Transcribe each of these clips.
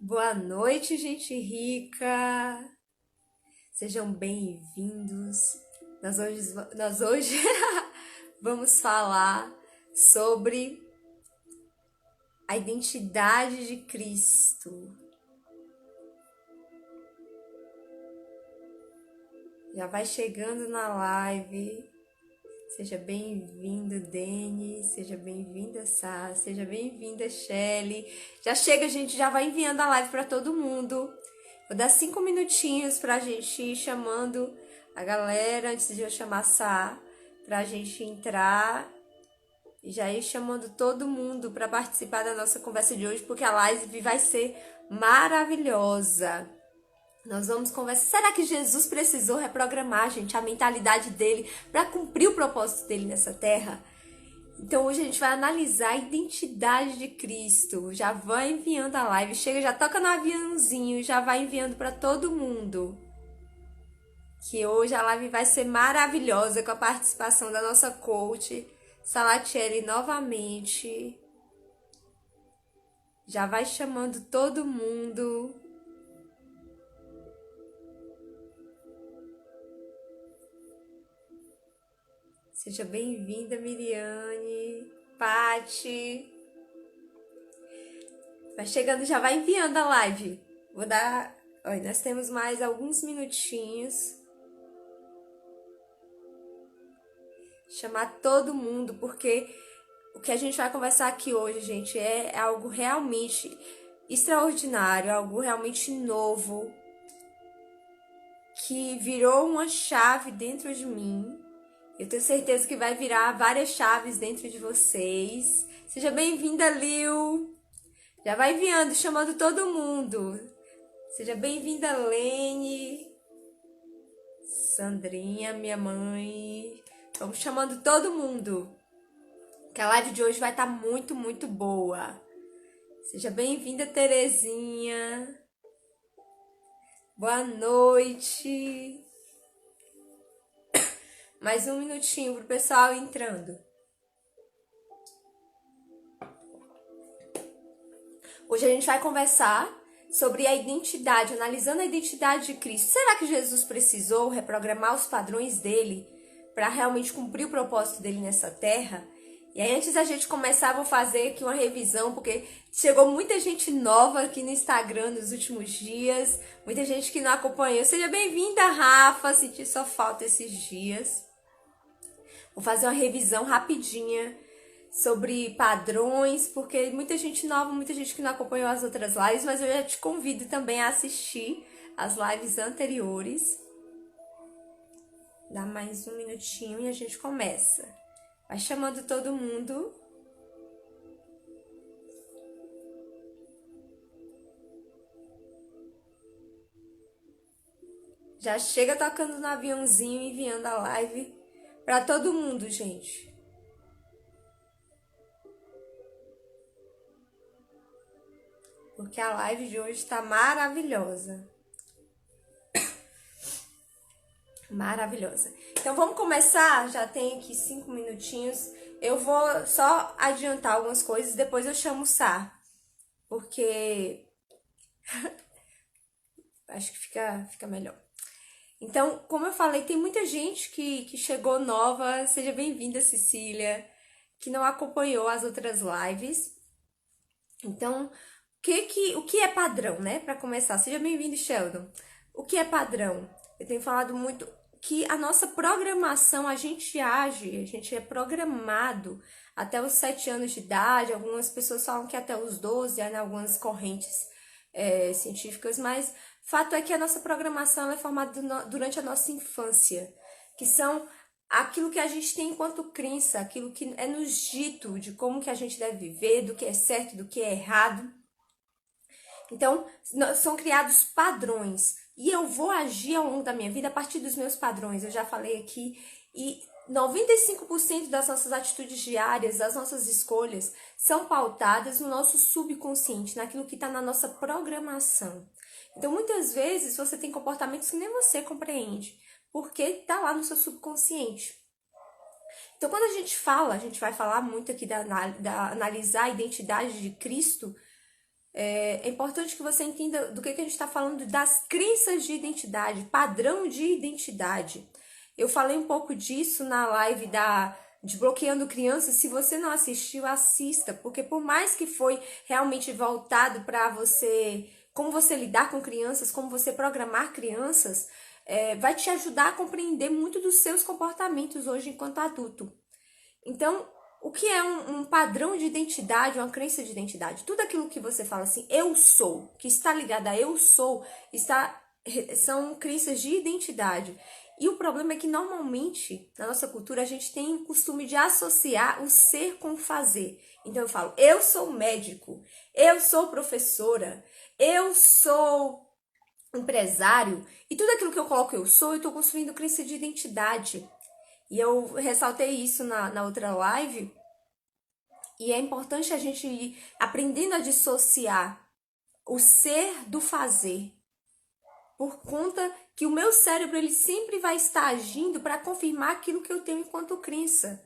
Boa noite, gente rica! Sejam bem-vindos. Nós hoje vamos falar sobre a identidade de Cristo. Já vai chegando na live. Seja bem-vindo, Deni. Seja bem-vinda, Sá. Seja bem-vinda, Shelly. Já chega, gente. Já vai enviando a live para todo mundo. Vou dar 5 minutinhos pra gente ir chamando a galera antes de eu chamar a Sá. Pra gente entrar e já ir chamando todo mundo para participar da nossa conversa de hoje, porque a live vai ser maravilhosa. Nós vamos conversar. Será que Jesus precisou reprogramar, gente, a mentalidade dele para cumprir o propósito dele nessa terra? Então hoje a gente vai analisar a identidade de Cristo. Já vai enviando a live, chega, já toca no aviãozinho, já vai enviando para todo mundo. Que hoje a live vai ser maravilhosa com a participação da nossa coach, Salatiele, novamente. Já vai chamando todo mundo. Seja bem-vinda, Miriane, Pati. Vai chegando, já vai enviando a live. Vou dar... Olha, nós temos mais alguns minutinhos. Chamar todo mundo, porque o que a gente vai conversar aqui hoje, gente, é algo realmente extraordinário, algo realmente novo, que virou uma chave dentro de mim. Eu tenho certeza que vai virar várias chaves dentro de vocês. Seja bem-vinda, Lil. Já vai enviando, chamando todo mundo. Seja bem-vinda, Lene. Sandrinha, minha mãe. Vamos chamando todo mundo. Que a live de hoje vai estar muito, muito boa. Seja bem-vinda, Terezinha. Boa noite. Mais um minutinho pro pessoal entrando. Hoje a gente vai conversar sobre a identidade, analisando a identidade de Cristo. Será que Jesus precisou reprogramar os padrões dele para realmente cumprir o propósito dele nessa terra? E aí, antes da gente começar, vou fazer aqui uma revisão, porque chegou muita gente nova aqui no Instagram nos últimos dias, muita gente que não acompanhou. Seja bem-vinda, Rafa, senti sua falta esses dias. Vou fazer uma revisão rapidinha sobre padrões, porque muita gente nova, muita gente que não acompanhou as outras lives, mas eu já te convido também a assistir as lives anteriores. Dá mais um minutinho e a gente começa. Vai chamando todo mundo. Já chega tocando no aviãozinho e enviando a live para todo mundo, gente. Porque a live de hoje está maravilhosa. Maravilhosa. Então vamos começar, já tem aqui 5 minutinhos. Eu vou só adiantar algumas coisas, depois eu chamo o Sá. Porque acho que fica melhor. Então, como eu falei, tem muita gente que chegou nova. Seja bem-vinda, Cecília, que não acompanhou as outras lives. Então, o que é padrão, né? Para começar, seja bem-vindo, Sheldon. O que é padrão? Eu tenho falado muito que a nossa programação, a gente é programado até os 7 anos de idade. Algumas pessoas falam que até os 12, né, algumas correntes científicas, mas fato é que a nossa programação é formada durante a nossa infância, que são aquilo que a gente tem enquanto crença, aquilo que é nos dito de como que a gente deve viver, do que é certo, do que é errado. Então, são criados padrões. E eu vou agir ao longo da minha vida a partir dos meus padrões. Eu já falei aqui. E 95% das nossas atitudes diárias, das nossas escolhas, são pautadas no nosso subconsciente, naquilo que está na nossa programação. Então, muitas vezes, você tem comportamentos que nem você compreende, porque está lá no seu subconsciente. Então, quando a gente vai falar muito aqui da analisar a identidade de Cristo, É importante que você entenda do que a gente está falando das crenças de identidade, padrão de identidade. Eu falei um pouco disso na live da Desbloqueando Crianças. Se você não assistiu, assista, porque por mais que foi realmente voltado para você, como você lidar com crianças, como você programar crianças, vai te ajudar a compreender muito dos seus comportamentos hoje enquanto adulto. Então, o que é um padrão de identidade, uma crença de identidade? Tudo aquilo que você fala assim, eu sou, que está ligado a eu sou, são crenças de identidade. E o problema é que normalmente, na nossa cultura, a gente tem o costume de associar o ser com o fazer. Então eu falo, eu sou médico, eu sou professora, eu sou empresário, e tudo aquilo que eu coloco eu sou, eu estou construindo crença de identidade. E eu ressaltei isso na outra live. E é importante a gente ir aprendendo a dissociar o ser do fazer. Por conta que o meu cérebro ele sempre vai estar agindo para confirmar aquilo que eu tenho enquanto crença.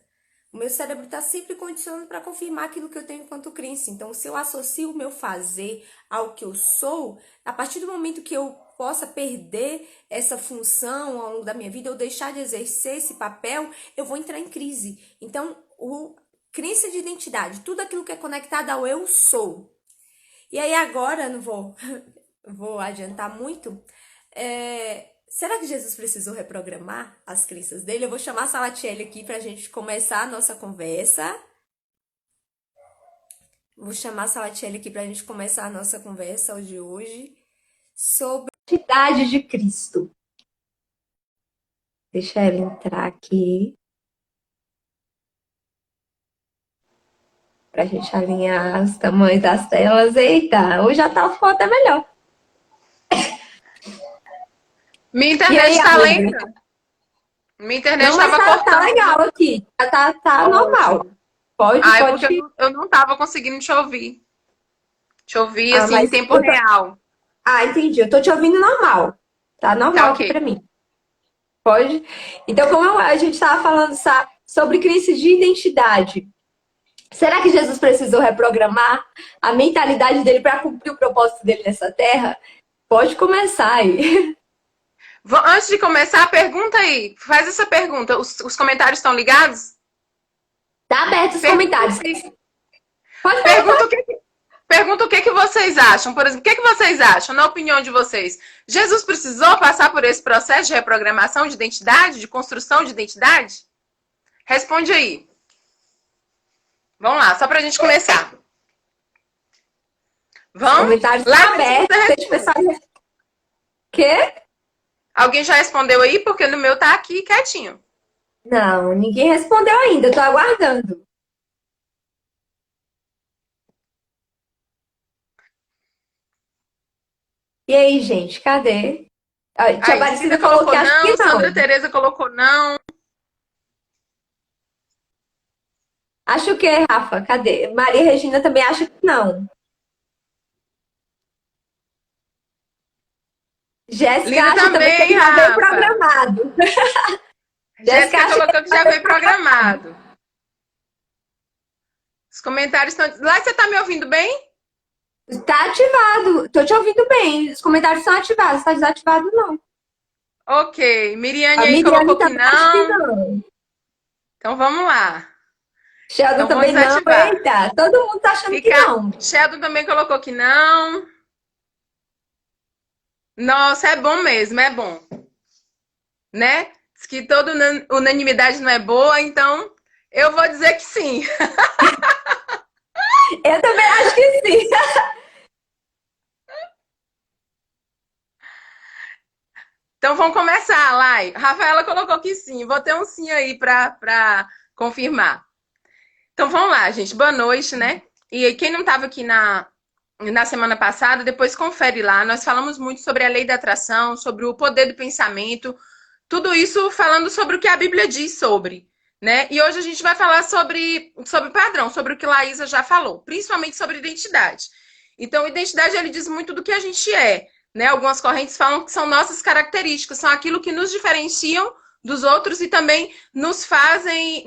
O meu cérebro está sempre condicionando para confirmar aquilo que eu tenho enquanto crença. Então, se eu associo o meu fazer ao que eu sou, a partir do momento que eu possa perder essa função ao longo da minha vida, ou deixar de exercer esse papel, eu vou entrar em crise. Então, crença de identidade, tudo aquilo que é conectado ao eu sou. E aí agora, não vou adiantar muito, será que Jesus precisou reprogramar as crenças dele? Eu vou chamar a Salatiele aqui para a gente começar a nossa conversa. Vou chamar a Salatiele aqui para a gente começar a nossa conversa de hoje sobre a identidade de Cristo. Deixa ela entrar aqui para a gente alinhar os tamanhos das telas. Eita, hoje já tá ficou até melhor. Minha internet está lenta. Minha internet estava cortando. Tá legal aqui. Tá normal. Pode. Porque eu não estava conseguindo te ouvir. Te ouvir assim em tempo real. Entendi. Eu tô te ouvindo normal. Tá normal aqui pra mim. Pode? Então, como a gente estava falando sobre crise de identidade, será que Jesus precisou reprogramar a mentalidade dele para cumprir o propósito dele nessa terra? Pode começar aí. Antes de começar, pergunta aí. Faz essa pergunta. Os comentários estão ligados? Tá aberto os comentários. Pode pergunta o que vocês acham. Por exemplo, o que vocês acham, na opinião de vocês? Jesus precisou passar por esse processo de reprogramação de identidade, de construção de identidade? Responde aí. Vamos lá, só pra gente começar. Vamos? Os comentários estão abertos. Quê? Alguém já respondeu aí? Porque no meu tá aqui quietinho. Não, ninguém respondeu ainda. Eu tô aguardando. E aí, gente, cadê? Tia Aparecida falou que acho que não. Sandra Tereza colocou não. Acho que é, Rafa. Cadê? Maria Regina também acha que não. Jéssica acha também que já veio programado. Jéssica colocou que já veio programado. Os comentários estão... Lá você tá me ouvindo bem? Tá ativado. Tô te ouvindo bem. Os comentários estão ativados. Tá desativado, não. Ok. Miriane aí colocou que não. Então vamos lá. Sheldon também não. Eita, todo mundo tá achando que não. Sheldon também colocou que não. Nossa, é bom mesmo, é bom. Né? Diz que toda unanimidade não é boa, então eu vou dizer que sim. Eu também acho que sim. Então vamos começar, Lai. Rafaela colocou que sim. Vou ter um sim aí para confirmar. Então vamos lá, gente. Boa noite, né? E quem não estava aqui na semana passada, depois confere lá. Nós falamos muito sobre a lei da atração, sobre o poder do pensamento. Tudo isso falando sobre o que a Bíblia diz sobre, né? E hoje a gente vai falar sobre padrão, sobre o que Laísa já falou, principalmente sobre identidade. Então, identidade, ele diz muito do que a gente é, né? Algumas correntes falam que são nossas características, são aquilo que nos diferenciam dos outros e também nos fazem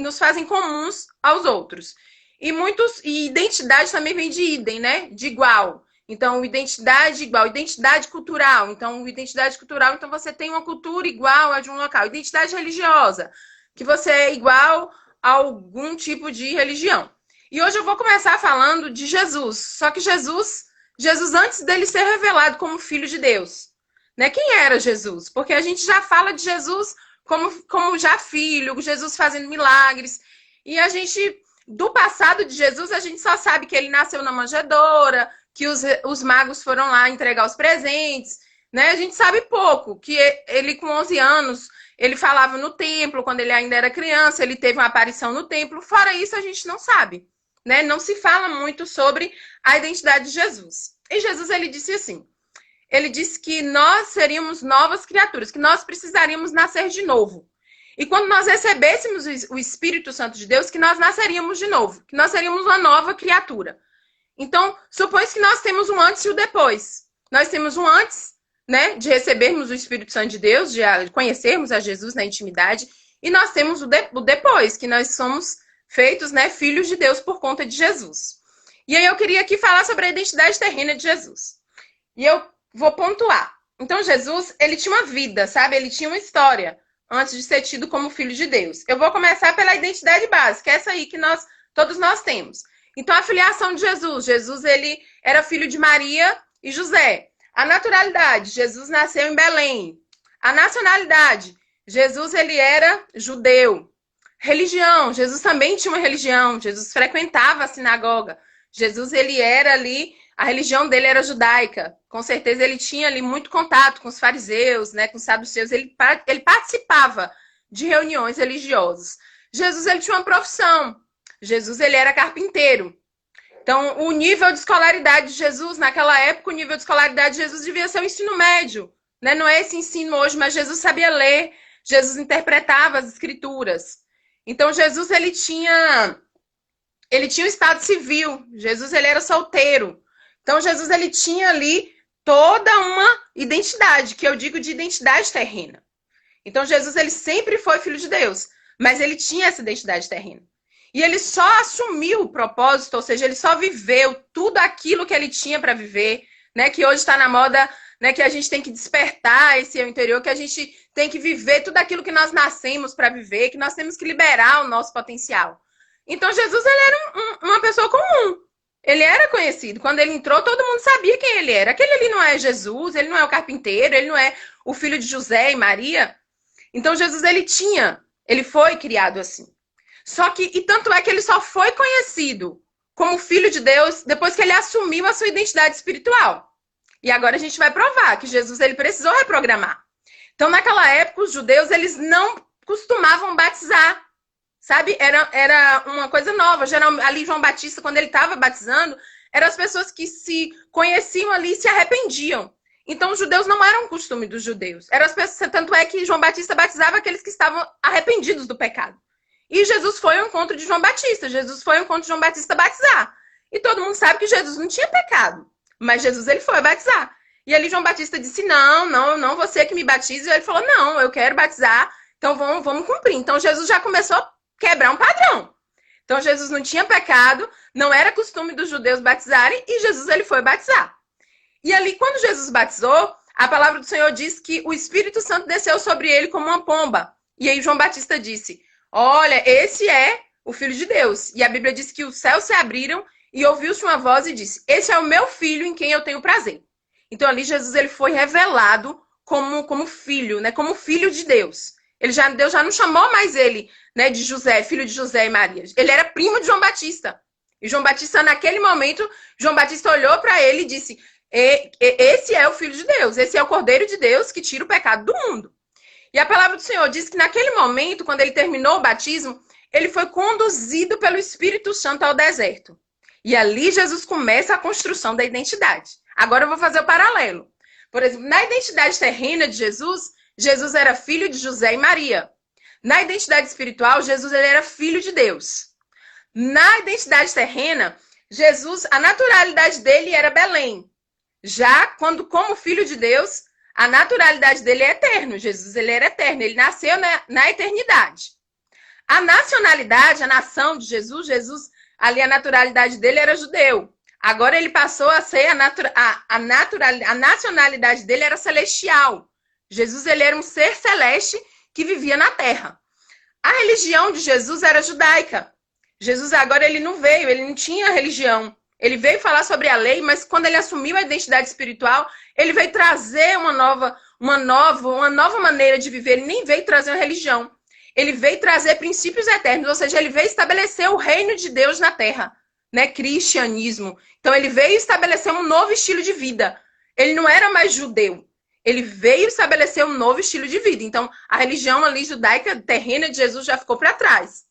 comuns aos outros. E identidade também vem de idem, né? De igual. Então, identidade igual, identidade cultural. Então, identidade cultural, então você tem uma cultura igual a de um local. Identidade religiosa, que você é igual a algum tipo de religião. E hoje eu vou começar falando de Jesus. Só que Jesus antes dele ser revelado como filho de Deus, né? Quem era Jesus? Porque a gente já fala de Jesus como já filho, Jesus fazendo milagres. E a gente, do passado de Jesus, a gente só sabe que ele nasceu na manjedoura, que os magos foram lá entregar os presentes, né? A gente sabe pouco, que ele com 11 anos, ele falava no templo, quando ele ainda era criança, ele teve uma aparição no templo. Fora isso, a gente não sabe, né? Não se fala muito sobre a identidade de Jesus. E Jesus, ele disse assim, ele disse que nós seríamos novas criaturas, que nós precisaríamos nascer de novo. E quando nós recebêssemos o Espírito Santo de Deus, que nós nasceríamos de novo, que nós seríamos uma nova criatura. Então, supõe que nós temos um antes e o depois. Nós temos um antes, né, de recebermos o Espírito Santo de Deus, de conhecermos a Jesus na intimidade, e nós temos o depois, que nós somos feitos, né, filhos de Deus por conta de Jesus. E aí eu queria aqui falar sobre a identidade terrena de Jesus. E eu vou pontuar. Então, Jesus, ele tinha uma vida, sabe? Ele tinha uma história antes de ser tido como filho de Deus. Eu vou começar pela identidade básica, essa aí que todos nós temos. Então, a filiação de Jesus. Jesus, ele era filho de Maria e José. A naturalidade, Jesus nasceu em Belém. A nacionalidade, Jesus, ele era judeu. Religião, Jesus também tinha uma religião. Jesus frequentava a sinagoga. Jesus, ele era ali, a religião dele era judaica. Com certeza, ele tinha ali muito contato com os fariseus, né, com os saduceus. Ele participava de reuniões religiosas. Jesus, ele tinha uma profissão. Jesus, ele era carpinteiro. Então, o nível de escolaridade de Jesus, naquela época, o nível de escolaridade de Jesus devia ser o ensino médio, né? Não é esse ensino hoje, mas Jesus sabia ler, Jesus interpretava as escrituras. Então, Jesus, ele tinha um estado civil. Jesus, ele era solteiro. Então, Jesus, ele tinha ali toda uma identidade, que eu digo de identidade terrena. Então, Jesus, ele sempre foi filho de Deus, mas ele tinha essa identidade terrena. E ele só assumiu o propósito, ou seja, ele só viveu tudo aquilo que ele tinha para viver, né? Que hoje está na moda, né? Que a gente tem que despertar esse eu interior, que a gente tem que viver tudo aquilo que nós nascemos para viver, que nós temos que liberar o nosso potencial. Então, Jesus, ele era uma pessoa comum. Ele era conhecido. Quando ele entrou, todo mundo sabia quem ele era. Aquele ali não é Jesus, ele não é o carpinteiro, ele não é o filho de José e Maria. Então, Jesus, ele foi criado assim. Só que, e tanto é que ele só foi conhecido como filho de Deus depois que ele assumiu a sua identidade espiritual. E agora a gente vai provar que Jesus, ele precisou reprogramar. Então, naquela época, os judeus, eles não costumavam batizar, sabe? Era uma coisa nova. Geralmente, ali, João Batista, quando ele estava batizando, eram as pessoas que se conheciam ali e se arrependiam. Então, os judeus não eram um costume dos judeus. Eram as pessoas, tanto é que João Batista batizava aqueles que estavam arrependidos do pecado. E Jesus foi ao encontro de João Batista. Jesus foi ao encontro de João Batista batizar. E todo mundo sabe que Jesus não tinha pecado. Mas Jesus, ele foi batizar. E ali João Batista disse, não, você que me batiza. E ele falou, não, eu quero batizar. Então vamos cumprir. Então Jesus já começou a quebrar um padrão. Então Jesus não tinha pecado, não era costume dos judeus batizarem. E Jesus, ele foi batizar. E ali, quando Jesus batizou, a palavra do Senhor diz que o Espírito Santo desceu sobre ele como uma pomba. E aí João Batista disse, olha, esse é o Filho de Deus. E a Bíblia diz que os céus se abriram e ouviu-se uma voz e disse, esse é o meu filho em quem eu tenho prazer. Então ali Jesus, ele foi revelado como filho, né? Como filho de Deus. Deus já não chamou mais ele, né, de José, filho de José e Maria. Ele era primo de João Batista. E João Batista, naquele momento, João Batista olhou para ele e disse, esse é o Filho de Deus, esse é o Cordeiro de Deus que tira o pecado do mundo. E a palavra do Senhor diz que naquele momento, quando ele terminou o batismo, ele foi conduzido pelo Espírito Santo ao deserto. E ali Jesus começa a construção da identidade. Agora eu vou fazer o paralelo. Por exemplo, na identidade terrena de Jesus, Jesus era filho de José e Maria. Na identidade espiritual, Jesus, ele era filho de Deus. Na identidade terrena, Jesus, a naturalidade dele era Belém. Já quando, como filho de Deus, a naturalidade dele é eterno. Jesus, ele era eterno. Ele nasceu na eternidade. A nacionalidade, a nação de Jesus, ali a naturalidade dele era judeu. Agora ele passou a ser a nacionalidade dele era celestial. Jesus ele era um ser celeste que vivia na terra. A religião de Jesus era judaica. Jesus agora ele não tinha religião. Ele veio falar sobre a lei, mas quando ele assumiu a identidade espiritual, ele veio trazer uma nova maneira de viver. Ele nem veio trazer uma religião. Ele veio trazer princípios eternos, ou seja, ele veio estabelecer o reino de Deus na terra, né? Cristianismo. Então ele veio estabelecer um novo estilo de vida. Ele não era mais judeu. Ele veio estabelecer um novo estilo de vida. Então a religião ali judaica terrena de Jesus já ficou para trás.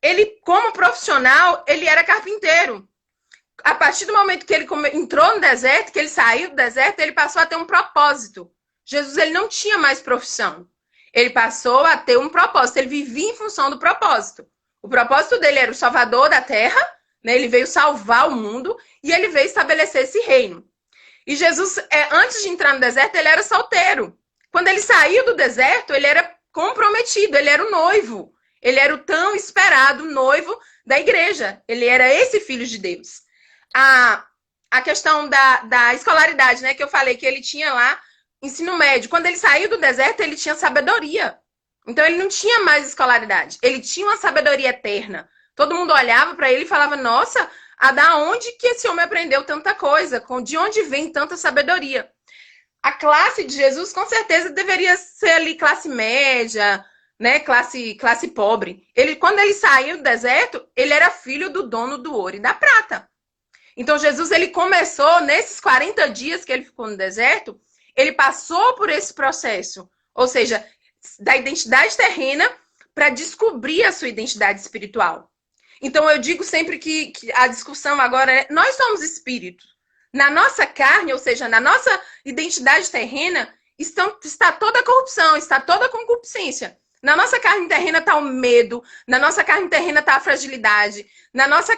Ele, como profissional, ele era carpinteiro. A partir do momento que ele entrou no deserto, que ele saiu do deserto, ele passou a ter um propósito. Jesus ele não tinha mais profissão. Ele passou a ter um propósito. Ele vivia em função do propósito. O propósito dele era o salvador da terra, né? Ele veio salvar o mundo e ele veio estabelecer esse reino. E Jesus, antes de entrar no deserto, ele era solteiro. Quando ele saiu do deserto, ele era comprometido, ele era o noivo. Ele era o tão esperado noivo da igreja. Ele era esse filho de Deus. A questão da escolaridade, né? Que eu falei que ele tinha lá ensino médio. Quando ele saiu do deserto, ele tinha sabedoria. Então, ele não tinha mais escolaridade. Ele tinha uma sabedoria eterna. Todo mundo olhava para ele e falava, nossa, da onde que esse homem aprendeu tanta coisa? De onde vem tanta sabedoria? A classe de Jesus, com certeza, deveria ser ali classe média, né? Classe pobre. Quando ele saiu do deserto, ele era filho do dono do ouro e da prata. Então, Jesus, ele começou, nesses 40 dias que ele ficou no deserto, ele passou por esse processo, ou seja, da identidade terrena para descobrir a sua identidade espiritual. Então, eu digo sempre que a discussão agora é, nós somos espíritos. Na nossa carne, ou seja, na nossa identidade terrena, está toda a corrupção, está toda a concupiscência. Na nossa carne terrena está o medo, na nossa carne terrena está a fragilidade, na nossa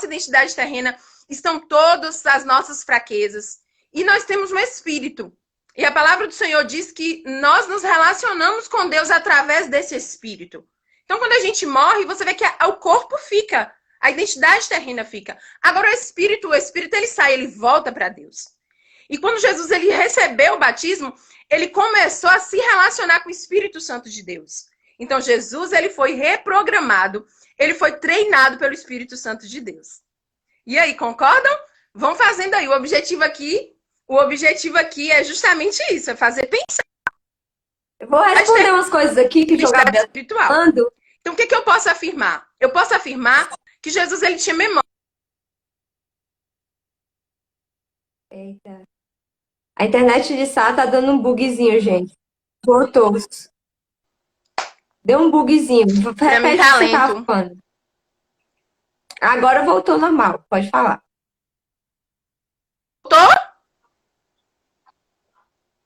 identidade terrena estão todas as nossas fraquezas. E nós temos um espírito. E a palavra do Senhor diz que nós nos relacionamos com Deus através desse espírito. Então, quando a gente morre, você vê que o corpo fica, a identidade terrena fica. Agora, o espírito ele sai, ele volta para Deus. E quando Jesus ele recebeu o batismo, ele começou a se relacionar com o Espírito Santo de Deus. Então, Jesus ele foi reprogramado, ele foi treinado pelo Espírito Santo de Deus. E aí, concordam? Vão fazendo aí. O objetivo aqui é justamente isso, é fazer pensar. Eu vou responder umas coisas aqui que o Gabriel está falando. Então, o que eu posso afirmar? Eu posso afirmar que Jesus ele tinha memória. Eita. A internet de Sá tá dando um bugzinho, gente. Voltou. Deu um bugzinho. Repete o que você tava falando. Agora voltou normal. Pode falar. Voltou?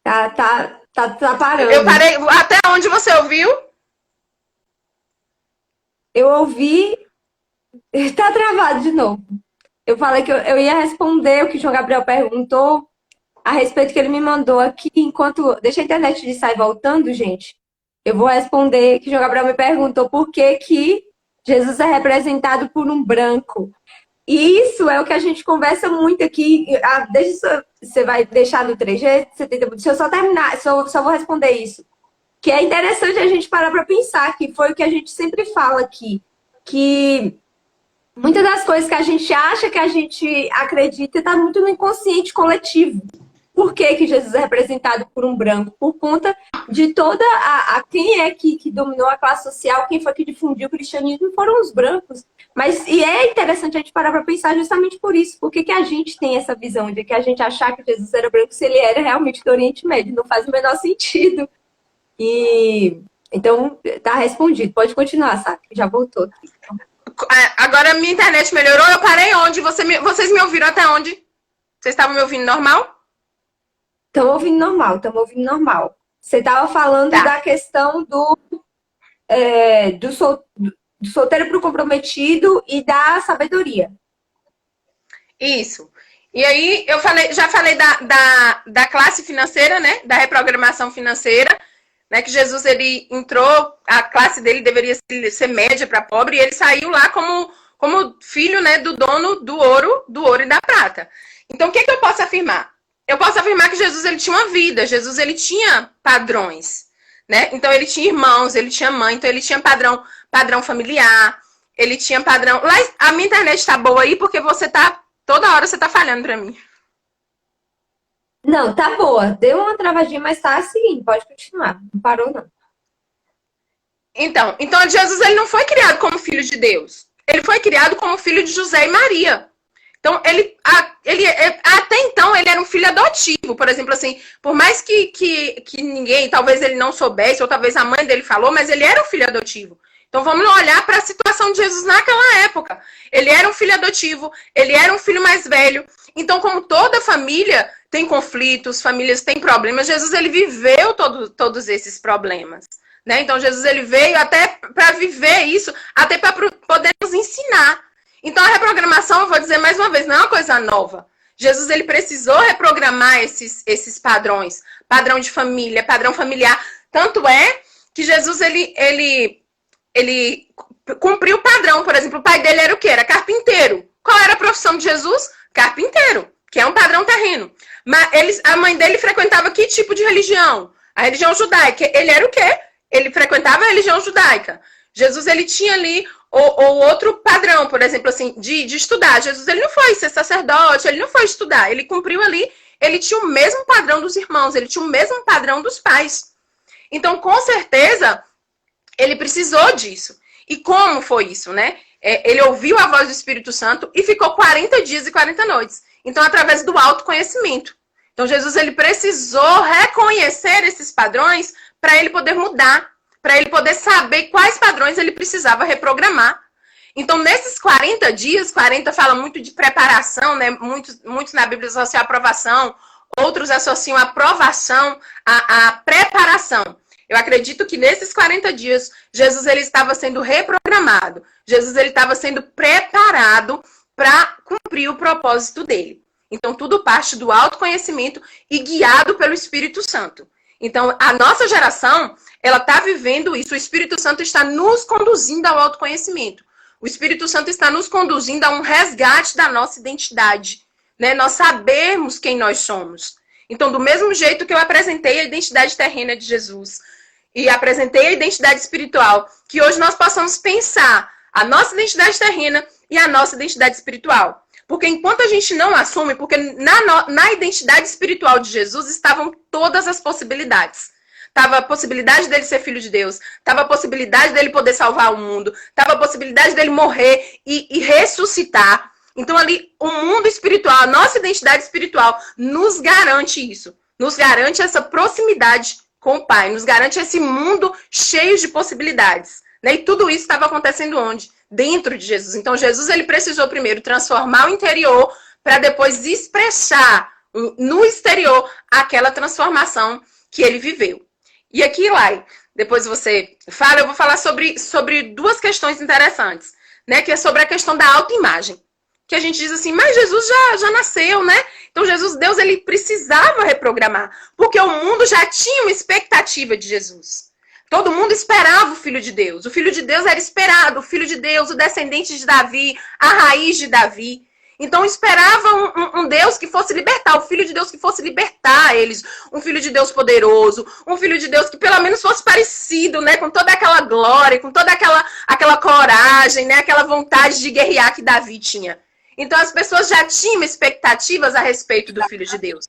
Tá parando. Eu parei. Até onde você ouviu? Eu ouvi. Tá travado de novo. Eu falei que eu ia responder o que o João Gabriel perguntou a respeito que ele me mandou aqui. Enquanto. Deixa a internet de sair voltando, gente. Eu vou responder que o João Gabriel me perguntou por que Jesus é representado por um branco. E isso é o que a gente conversa muito aqui. Você vai deixar no 3G? Deixa eu só terminar, só vou responder isso. Que é interessante a gente parar para pensar, que foi o que a gente sempre fala aqui. Que muitas das coisas que a gente acha, que a gente acredita, está muito no inconsciente coletivo. Por que Jesus é representado por um branco? Por conta de toda quem é que dominou a classe social, quem foi que difundiu o cristianismo, foram os brancos. E é interessante a gente parar para pensar justamente por isso. Por que a gente tem essa visão de que a gente achar que Jesus era branco se ele era realmente do Oriente Médio? Não faz o menor sentido. Então, tá respondido. Pode continuar, Sá, já voltou. Agora minha internet melhorou. Eu parei onde? Vocês me ouviram até onde? Vocês estavam me ouvindo normal? Estamos ouvindo normal. Você estava falando da questão do solteiro para o comprometido e da sabedoria. Isso. E aí, já falei da classe financeira, né? Da reprogramação financeira, né? Que Jesus, ele entrou, a classe dele deveria ser média para pobre, e ele saiu lá como como filho, né, do dono do ouro e da prata. Então, o que eu posso afirmar? Eu posso afirmar que Jesus ele tinha uma vida, Jesus ele tinha padrões, né? Então, ele tinha irmãos, ele tinha mãe, então ele tinha padrão familiar, ele tinha padrão... Lá, a minha internet tá boa aí porque toda hora você tá falhando pra mim. Não, tá boa. Deu uma travadinha, mas tá seguindo. Pode continuar. Não parou, não. Então Jesus ele não foi criado como filho de Deus. Ele foi criado como filho de José e Maria. Então, até então, ele era um filho adotivo. Por exemplo, assim, por mais que ninguém, talvez ele não soubesse, ou talvez a mãe dele falou, mas ele era um filho adotivo. Então, vamos olhar para a situação de Jesus naquela época. Ele era um filho adotivo, ele era um filho mais velho. Então, como toda família tem conflitos, famílias têm problemas, Jesus, ele viveu todos esses problemas. Né? Então, Jesus, ele veio até para viver isso, até para poder nos ensinar. Então, a reprogramação, eu vou dizer mais uma vez, não é uma coisa nova. Jesus, ele precisou reprogramar esses padrões. Padrão de família, padrão familiar. Tanto é que Jesus, ele cumpriu o padrão. Por exemplo, o pai dele era o quê? Era carpinteiro. Qual era a profissão de Jesus? Carpinteiro, que é um padrão terreno. Mas a mãe dele frequentava que tipo de religião? A religião judaica. Ele era o quê? Ele frequentava a religião judaica. Jesus, ele tinha ali ou outro padrão, por exemplo, assim, de estudar. Jesus, ele não foi ser sacerdote, ele não foi estudar. Ele cumpriu ali, ele tinha o mesmo padrão dos irmãos, ele tinha o mesmo padrão dos pais. Então, com certeza, ele precisou disso. E como foi isso, né? Ele ouviu a voz do Espírito Santo e ficou 40 dias e 40 noites. Então, através do autoconhecimento. Então, Jesus, ele precisou reconhecer esses padrões para ele poder mudar, para ele poder saber quais padrões ele precisava reprogramar. Então, nesses 40 dias, 40 fala muito de preparação, né? Muitos na Bíblia associam a aprovação, outros associam a aprovação à preparação. Eu acredito que nesses 40 dias, Jesus ele estava sendo reprogramado. Jesus ele estava sendo preparado para cumprir o propósito dele. Então, tudo parte do autoconhecimento e guiado pelo Espírito Santo. Então, a nossa geração, ela está vivendo isso. O Espírito Santo está nos conduzindo ao autoconhecimento. O Espírito Santo está nos conduzindo a um resgate da nossa identidade. Né? Nós sabemos quem nós somos. Então, do mesmo jeito que eu apresentei a identidade terrena de Jesus e apresentei a identidade espiritual, que hoje nós possamos pensar a nossa identidade terrena e a nossa identidade espiritual. Porque enquanto a gente não assume, porque na identidade espiritual de Jesus estavam todas as possibilidades. Tava a possibilidade dele ser filho de Deus, tava a possibilidade dele poder salvar o mundo, tava a possibilidade dele morrer e ressuscitar. Então ali, o mundo espiritual, a nossa identidade espiritual nos garante isso. Nos garante essa proximidade com o Pai, nos garante esse mundo cheio de possibilidades. Né? E tudo isso estava acontecendo onde? Dentro de Jesus. Então, Jesus ele precisou primeiro transformar o interior para depois expressar no exterior aquela transformação que ele viveu. E aqui, Lai, depois você fala, eu vou falar sobre duas questões interessantes, né? Que é sobre a questão da autoimagem. Que a gente diz assim, mas Jesus já nasceu, né? Então, Deus, ele precisava reprogramar, porque o mundo já tinha uma expectativa de Jesus. Todo mundo esperava o Filho de Deus. O Filho de Deus era esperado, o Filho de Deus, o descendente de Davi, a raiz de Davi. Então esperava um Deus que fosse libertar, o Filho de Deus que fosse libertar eles. Um Filho de Deus poderoso, um Filho de Deus que pelo menos fosse parecido, né, com toda aquela glória, com toda aquela coragem, né, aquela vontade de guerrear que Davi tinha. Então as pessoas já tinham expectativas a respeito do Filho de Deus.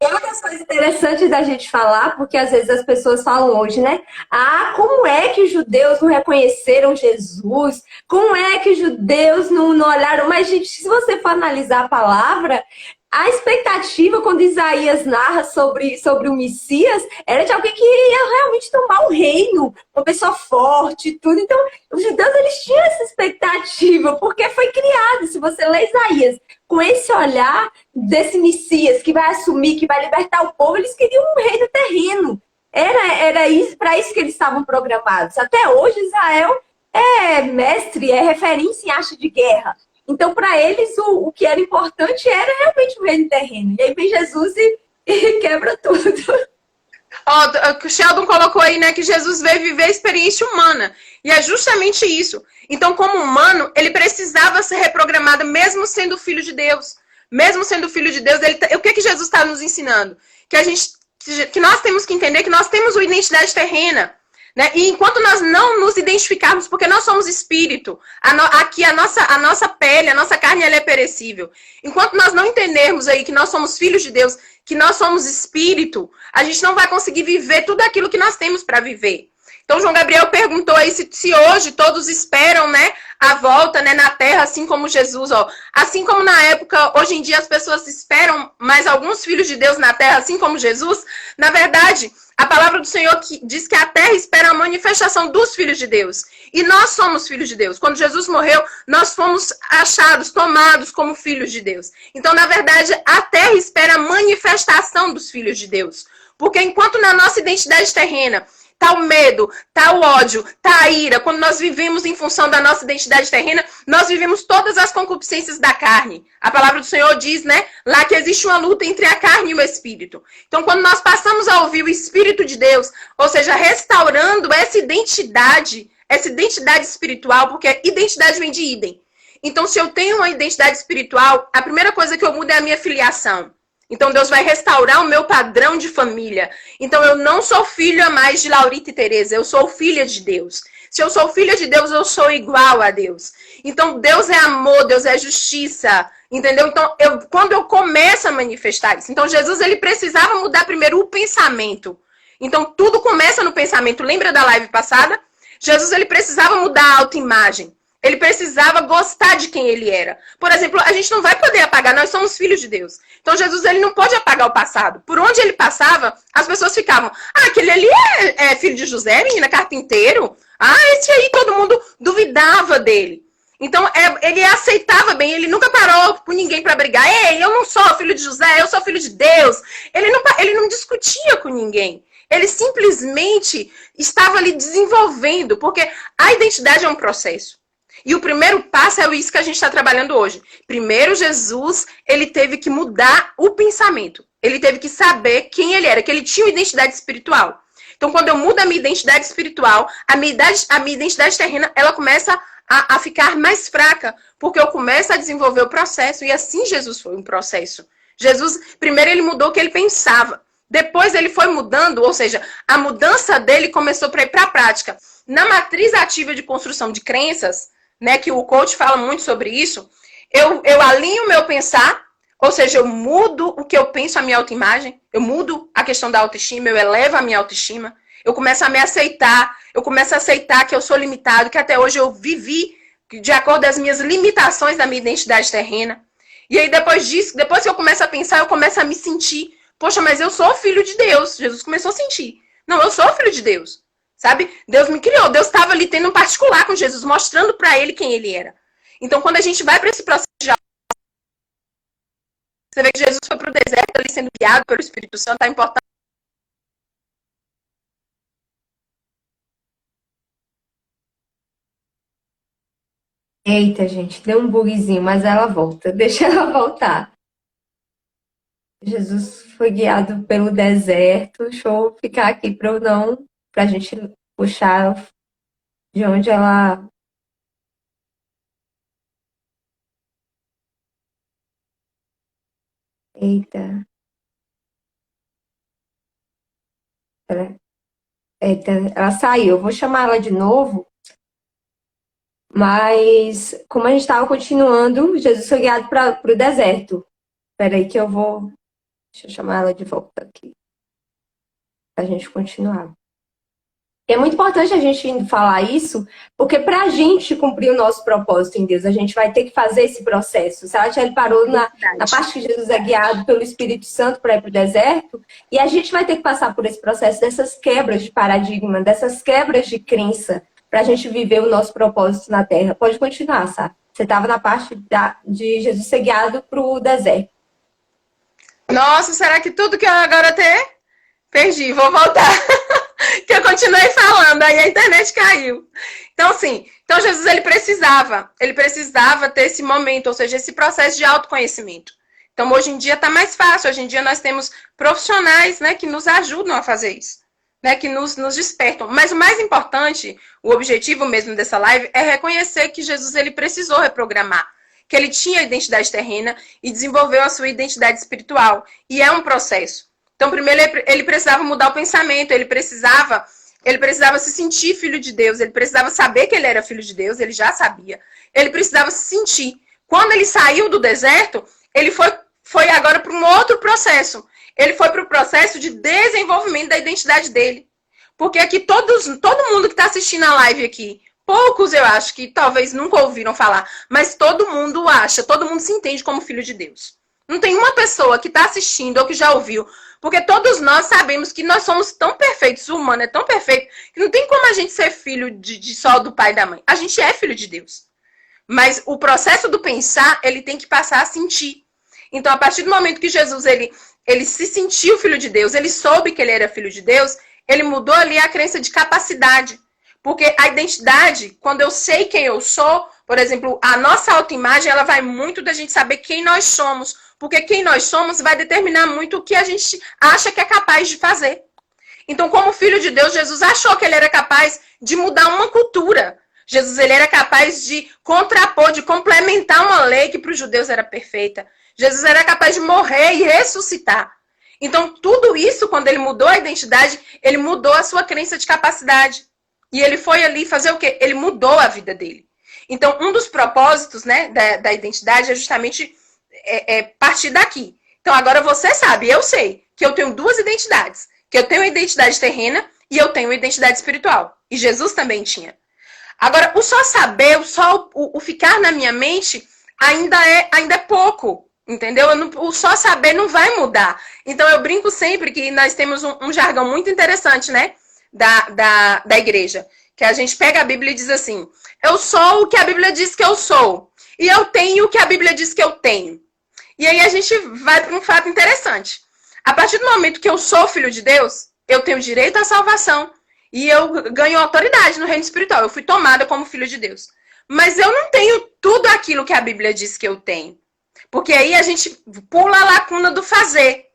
Uma das coisas interessantes da gente falar, porque às vezes as pessoas falam hoje, né? Ah, como é que os judeus não reconheceram Jesus? Como é que os judeus não olharam? Mas, gente, se você for analisar a palavra, a expectativa quando Isaías narra sobre o Messias era de alguém que ia realmente tomar o reino, uma pessoa forte e tudo. Então, os judeus, eles tinham essa expectativa, porque foi criado. Se você lê Isaías com esse olhar desse Messias que vai assumir, que vai libertar o povo, eles queriam um reino terreno. Era isso, para isso que eles estavam programados. Até hoje, Israel é mestre, é referência em arte de guerra. Então, para eles, o que era importante era realmente o reino terreno. E aí vem Jesus e quebra tudo. Ó, o Sheldon colocou aí, né, que Jesus veio viver a experiência humana. E é justamente isso. Então, como humano, ele precisava ser reprogramado, mesmo sendo filho de Deus. Mesmo sendo filho de Deus, o que Jesus está nos ensinando? Que nós temos que entender que nós temos uma identidade terrena. Né? E enquanto nós não nos identificarmos, porque nós somos espírito, aqui a nossa pele, a nossa carne, ela é perecível. Enquanto nós não entendermos aí que nós somos filhos de Deus, que nós somos espírito, a gente não vai conseguir viver tudo aquilo que nós temos para viver. Então, João Gabriel perguntou aí se hoje todos esperam, né, a volta, né, na Terra, assim como Jesus, ó. Assim como na época, hoje em dia as pessoas esperam mais alguns filhos de Deus na Terra, assim como Jesus. Na verdade, a palavra do Senhor diz que a Terra espera a manifestação dos filhos de Deus. E nós somos filhos de Deus. Quando Jesus morreu, nós fomos achados, tomados como filhos de Deus. Então, na verdade, a Terra espera a manifestação dos filhos de Deus. Porque enquanto na nossa identidade terrena tá o medo, tá o ódio, tá a ira. Quando nós vivemos em função da nossa identidade terrena, nós vivemos todas as concupiscências da carne. A palavra do Senhor diz, né, lá que existe uma luta entre a carne e o espírito. Então, quando nós passamos a ouvir o Espírito de Deus, ou seja, restaurando essa identidade espiritual, porque identidade vem de idem. Então, se eu tenho uma identidade espiritual, a primeira coisa que eu mudo é a minha filiação. Então, Deus vai restaurar o meu padrão de família. Então, eu não sou filha mais de Laurita e Tereza. Eu sou filha de Deus. Se eu sou filha de Deus, eu sou igual a Deus. Então, Deus é amor, Deus é justiça. Entendeu? Então, quando eu começo a manifestar isso. Então, Jesus, ele precisava mudar primeiro o pensamento. Então, tudo começa no pensamento. Lembra da live passada? Jesus, ele precisava mudar a autoimagem. Ele precisava gostar de quem ele era. Por exemplo, a gente não vai poder apagar, nós somos filhos de Deus. Então Jesus, ele não pode apagar o passado. Por onde ele passava, as pessoas ficavam, aquele ali é filho de José, menina, carpinteiro. Esse aí, todo mundo duvidava dele. Então, ele aceitava bem, ele nunca parou com ninguém para brigar. Ei, eu não sou filho de José, eu sou filho de Deus. Ele não discutia com ninguém. Ele simplesmente estava ali desenvolvendo, porque a identidade é um processo. E o primeiro passo é isso que a gente está trabalhando hoje. Primeiro, Jesus, ele teve que mudar o pensamento. Ele teve que saber quem ele era, que ele tinha uma identidade espiritual. Então, quando eu mudo a minha identidade espiritual, a minha identidade terrena, ela começa a ficar mais fraca, porque eu começo a desenvolver o processo. E assim Jesus foi um processo. Jesus, primeiro, ele mudou o que ele pensava. Depois, ele foi mudando, ou seja, a mudança dele começou para ir para a prática. Na matriz ativa de construção de crenças, né, que o coach fala muito sobre isso, eu alinho o meu pensar, ou seja, eu mudo o que eu penso, a minha autoimagem, eu mudo a questão da autoestima, eu elevo a minha autoestima, eu começo a me aceitar, eu começo a aceitar que eu sou limitado, que até hoje eu vivi de acordo com as minhas limitações da minha identidade terrena. E aí depois disso, depois que eu começo a pensar, eu começo a me sentir, poxa, mas eu sou filho de Deus. Jesus começou a sentir, não, eu sou filho de Deus. Sabe? Deus me criou. Deus estava ali tendo um particular com Jesus, mostrando para ele quem ele era. Então, quando a gente vai para esse processo de você vê que Jesus foi para o deserto ali sendo guiado pelo Espírito Santo, tá importante. Eita, gente, deu um bugzinho, mas ela volta. Deixa ela voltar. Jesus foi guiado pelo deserto. Deixa eu ficar aqui pra gente puxar de onde ela. Eita. Eita, ela saiu. Eu vou chamar ela de novo. Mas, como a gente estava continuando, Jesus foi guiado para o deserto. Espera aí que eu vou. Deixa eu chamar ela de volta aqui. Para a gente continuar. É muito importante a gente falar isso, porque para a gente cumprir o nosso propósito em Deus, a gente vai ter que fazer esse processo. Ele parou na parte que Jesus é guiado pelo Espírito Santo para ir para o deserto, e a gente vai ter que passar por esse processo dessas quebras de paradigma, dessas quebras de crença, para a gente viver o nosso propósito na Terra. Pode continuar, sabe? Você estava na parte de Jesus ser guiado para o deserto. Nossa, será que tudo que eu agora perdi? Vou voltar. Que eu continuei falando, aí a internet caiu. Então, assim, Jesus, ele precisava ter esse momento, ou seja, esse processo de autoconhecimento. Então, hoje em dia está mais fácil. Hoje em dia nós temos profissionais, né, que nos ajudam a fazer isso, né, que nos despertam. Mas o mais importante, o objetivo mesmo dessa live, é reconhecer que Jesus ele precisou reprogramar, que ele tinha a identidade terrena e desenvolveu a sua identidade espiritual. E é um processo. Então, primeiro, ele precisava mudar o pensamento, ele precisava se sentir filho de Deus, ele precisava saber que ele era filho de Deus, ele já sabia. Ele precisava se sentir. Quando ele saiu do deserto, ele foi agora para um outro processo. Ele foi para o processo de desenvolvimento da identidade dele. Porque aqui todo mundo que está assistindo a live aqui, poucos eu acho que talvez nunca ouviram falar, mas todo mundo se entende como filho de Deus. Não tem uma pessoa que está assistindo ou que já ouviu, porque todos nós sabemos que nós somos tão perfeitos, o humano é tão perfeito, que não tem como a gente ser filho de só do pai e da mãe. A gente é filho de Deus. Mas o processo do pensar, ele tem que passar a sentir. Então, a partir do momento que Jesus ele se sentiu filho de Deus, ele soube que ele era filho de Deus, ele mudou ali a crença de capacidade. Porque a identidade, quando eu sei quem eu sou, por exemplo, a nossa autoimagem, ela vai muito da gente saber quem nós somos. Porque quem nós somos vai determinar muito o que a gente acha que é capaz de fazer. Então, como filho de Deus, Jesus achou que ele era capaz de mudar uma cultura. Jesus ele era capaz de contrapor, de complementar uma lei que para os judeus era perfeita. Jesus era capaz de morrer e ressuscitar. Então, tudo isso, quando ele mudou a identidade, ele mudou a sua crença de capacidade. E ele foi ali fazer o quê? Ele mudou a vida dele. Então, um dos propósitos, né, da identidade é justamente partir daqui. Então, agora você sabe, eu sei, que eu tenho duas identidades. Que eu tenho a identidade terrena e eu tenho a identidade espiritual. E Jesus também tinha. Agora, o só saber, o ficar na minha mente, ainda é pouco. Entendeu? O só saber não vai mudar. Então, eu brinco sempre que nós temos um jargão muito interessante, né? Da igreja. Que a gente pega a Bíblia e diz assim: eu sou o que a Bíblia diz que eu sou. E eu tenho o que a Bíblia diz que eu tenho. E aí a gente vai para um fato interessante. A partir do momento que eu sou filho de Deus, eu tenho direito à salvação. E eu ganho autoridade no reino espiritual. Eu fui tomada como filho de Deus. Mas eu não tenho tudo aquilo que a Bíblia diz que eu tenho. Porque aí a gente pula a lacuna do fazer.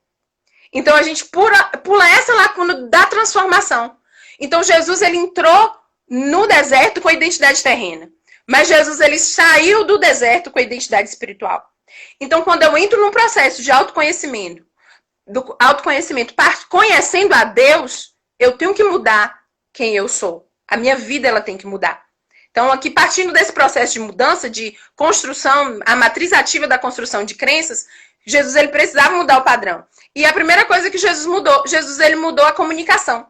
Então a gente pula essa lacuna da transformação. Então Jesus ele entrou no deserto com a identidade terrena. Mas Jesus ele saiu do deserto com a identidade espiritual. Então quando eu entro num processo de autoconhecimento, conhecendo a Deus, eu tenho que mudar quem eu sou. A minha vida ela tem que mudar. Então, aqui, partindo desse processo de mudança, de construção, a matriz ativa da construção de crenças, Jesus ele precisava mudar o padrão. E a primeira coisa que Jesus ele mudou a comunicação.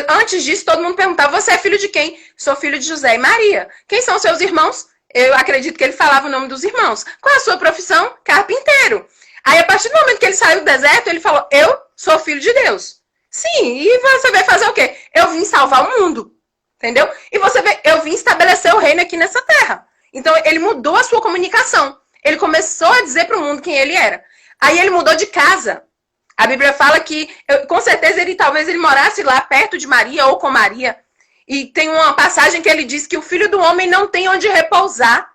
Antes disso, todo mundo perguntava: você é filho de quem? Sou filho de José e Maria. Quem são seus irmãos? Eu acredito que ele falava o nome dos irmãos. Qual é a sua profissão? Carpinteiro. Aí, a partir do momento que ele saiu do deserto, ele falou: eu sou filho de Deus. Sim, e você vai fazer o quê? Eu vim salvar o mundo. Entendeu? E você vê, eu vim estabelecer o reino aqui nessa terra. Então, ele mudou a sua comunicação. Ele começou a dizer para o mundo quem ele era. Aí, ele mudou de casa. A Bíblia fala que, com certeza, talvez ele morasse lá perto de Maria ou com Maria. E tem uma passagem que ele diz que o filho do homem não tem onde repousar.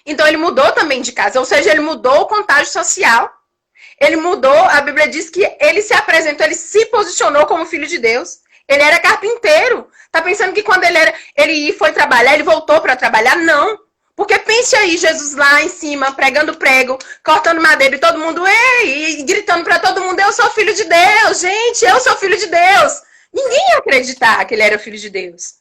Então, ele mudou também de casa. Ou seja, ele mudou o contágio social. Ele mudou, a Bíblia diz que ele se apresentou, ele se posicionou como filho de Deus. Ele era carpinteiro. Tá pensando que quando ele foi trabalhar, ele voltou para trabalhar? Não. Porque pense aí, Jesus lá em cima, pregando prego, cortando madeira e todo mundo, ei, e gritando para todo mundo: eu sou filho de Deus, gente, eu sou filho de Deus. Ninguém ia acreditar que ele era filho de Deus.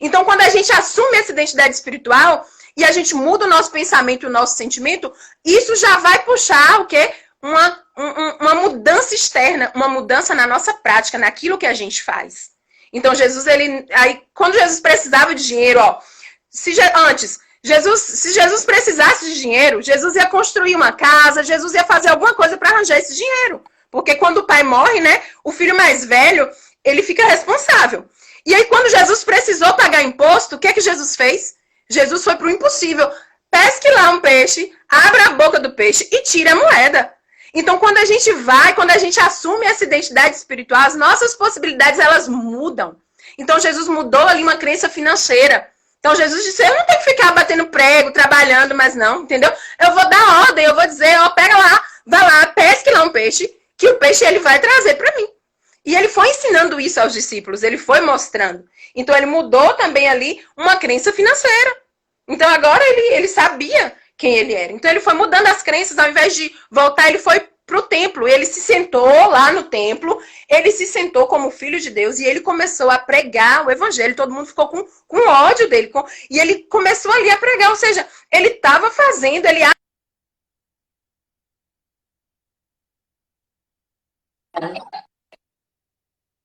Então, quando a gente assume essa identidade espiritual e a gente muda o nosso pensamento e o nosso sentimento, isso já vai puxar o quê? Uma mudança externa, uma mudança na nossa prática, naquilo que a gente faz. Então, quando Jesus precisava de dinheiro, se Jesus precisasse de dinheiro, Jesus ia construir uma casa, Jesus ia fazer alguma coisa para arranjar esse dinheiro. Porque quando o pai morre, né, o filho mais velho, ele fica responsável. E aí, quando Jesus precisou pagar imposto, o que é que Jesus fez? Jesus foi para o impossível. Pesque lá um peixe, abra a boca do peixe e tire a moeda. Então, quando a gente assume essa identidade espiritual, as nossas possibilidades, elas mudam. Então, Jesus mudou ali uma crença financeira. Então Jesus disse, eu não tenho que ficar batendo prego, trabalhando, mas não, entendeu? Eu vou dar ordem, eu vou dizer, ó, pega lá, vai lá, pesque lá um peixe, que o peixe ele vai trazer para mim. E ele foi ensinando isso aos discípulos, ele foi mostrando. Então ele mudou também ali uma crença financeira. Então agora ele sabia quem ele era. Então ele foi mudando as crenças, ao invés de voltar, ele foi para o templo. Ele se sentou lá no templo, ele se sentou como filho de Deus e ele começou a pregar o evangelho. Todo mundo ficou com ódio dele. E ele começou ali a pregar, ou seja, ele estava fazendo, ele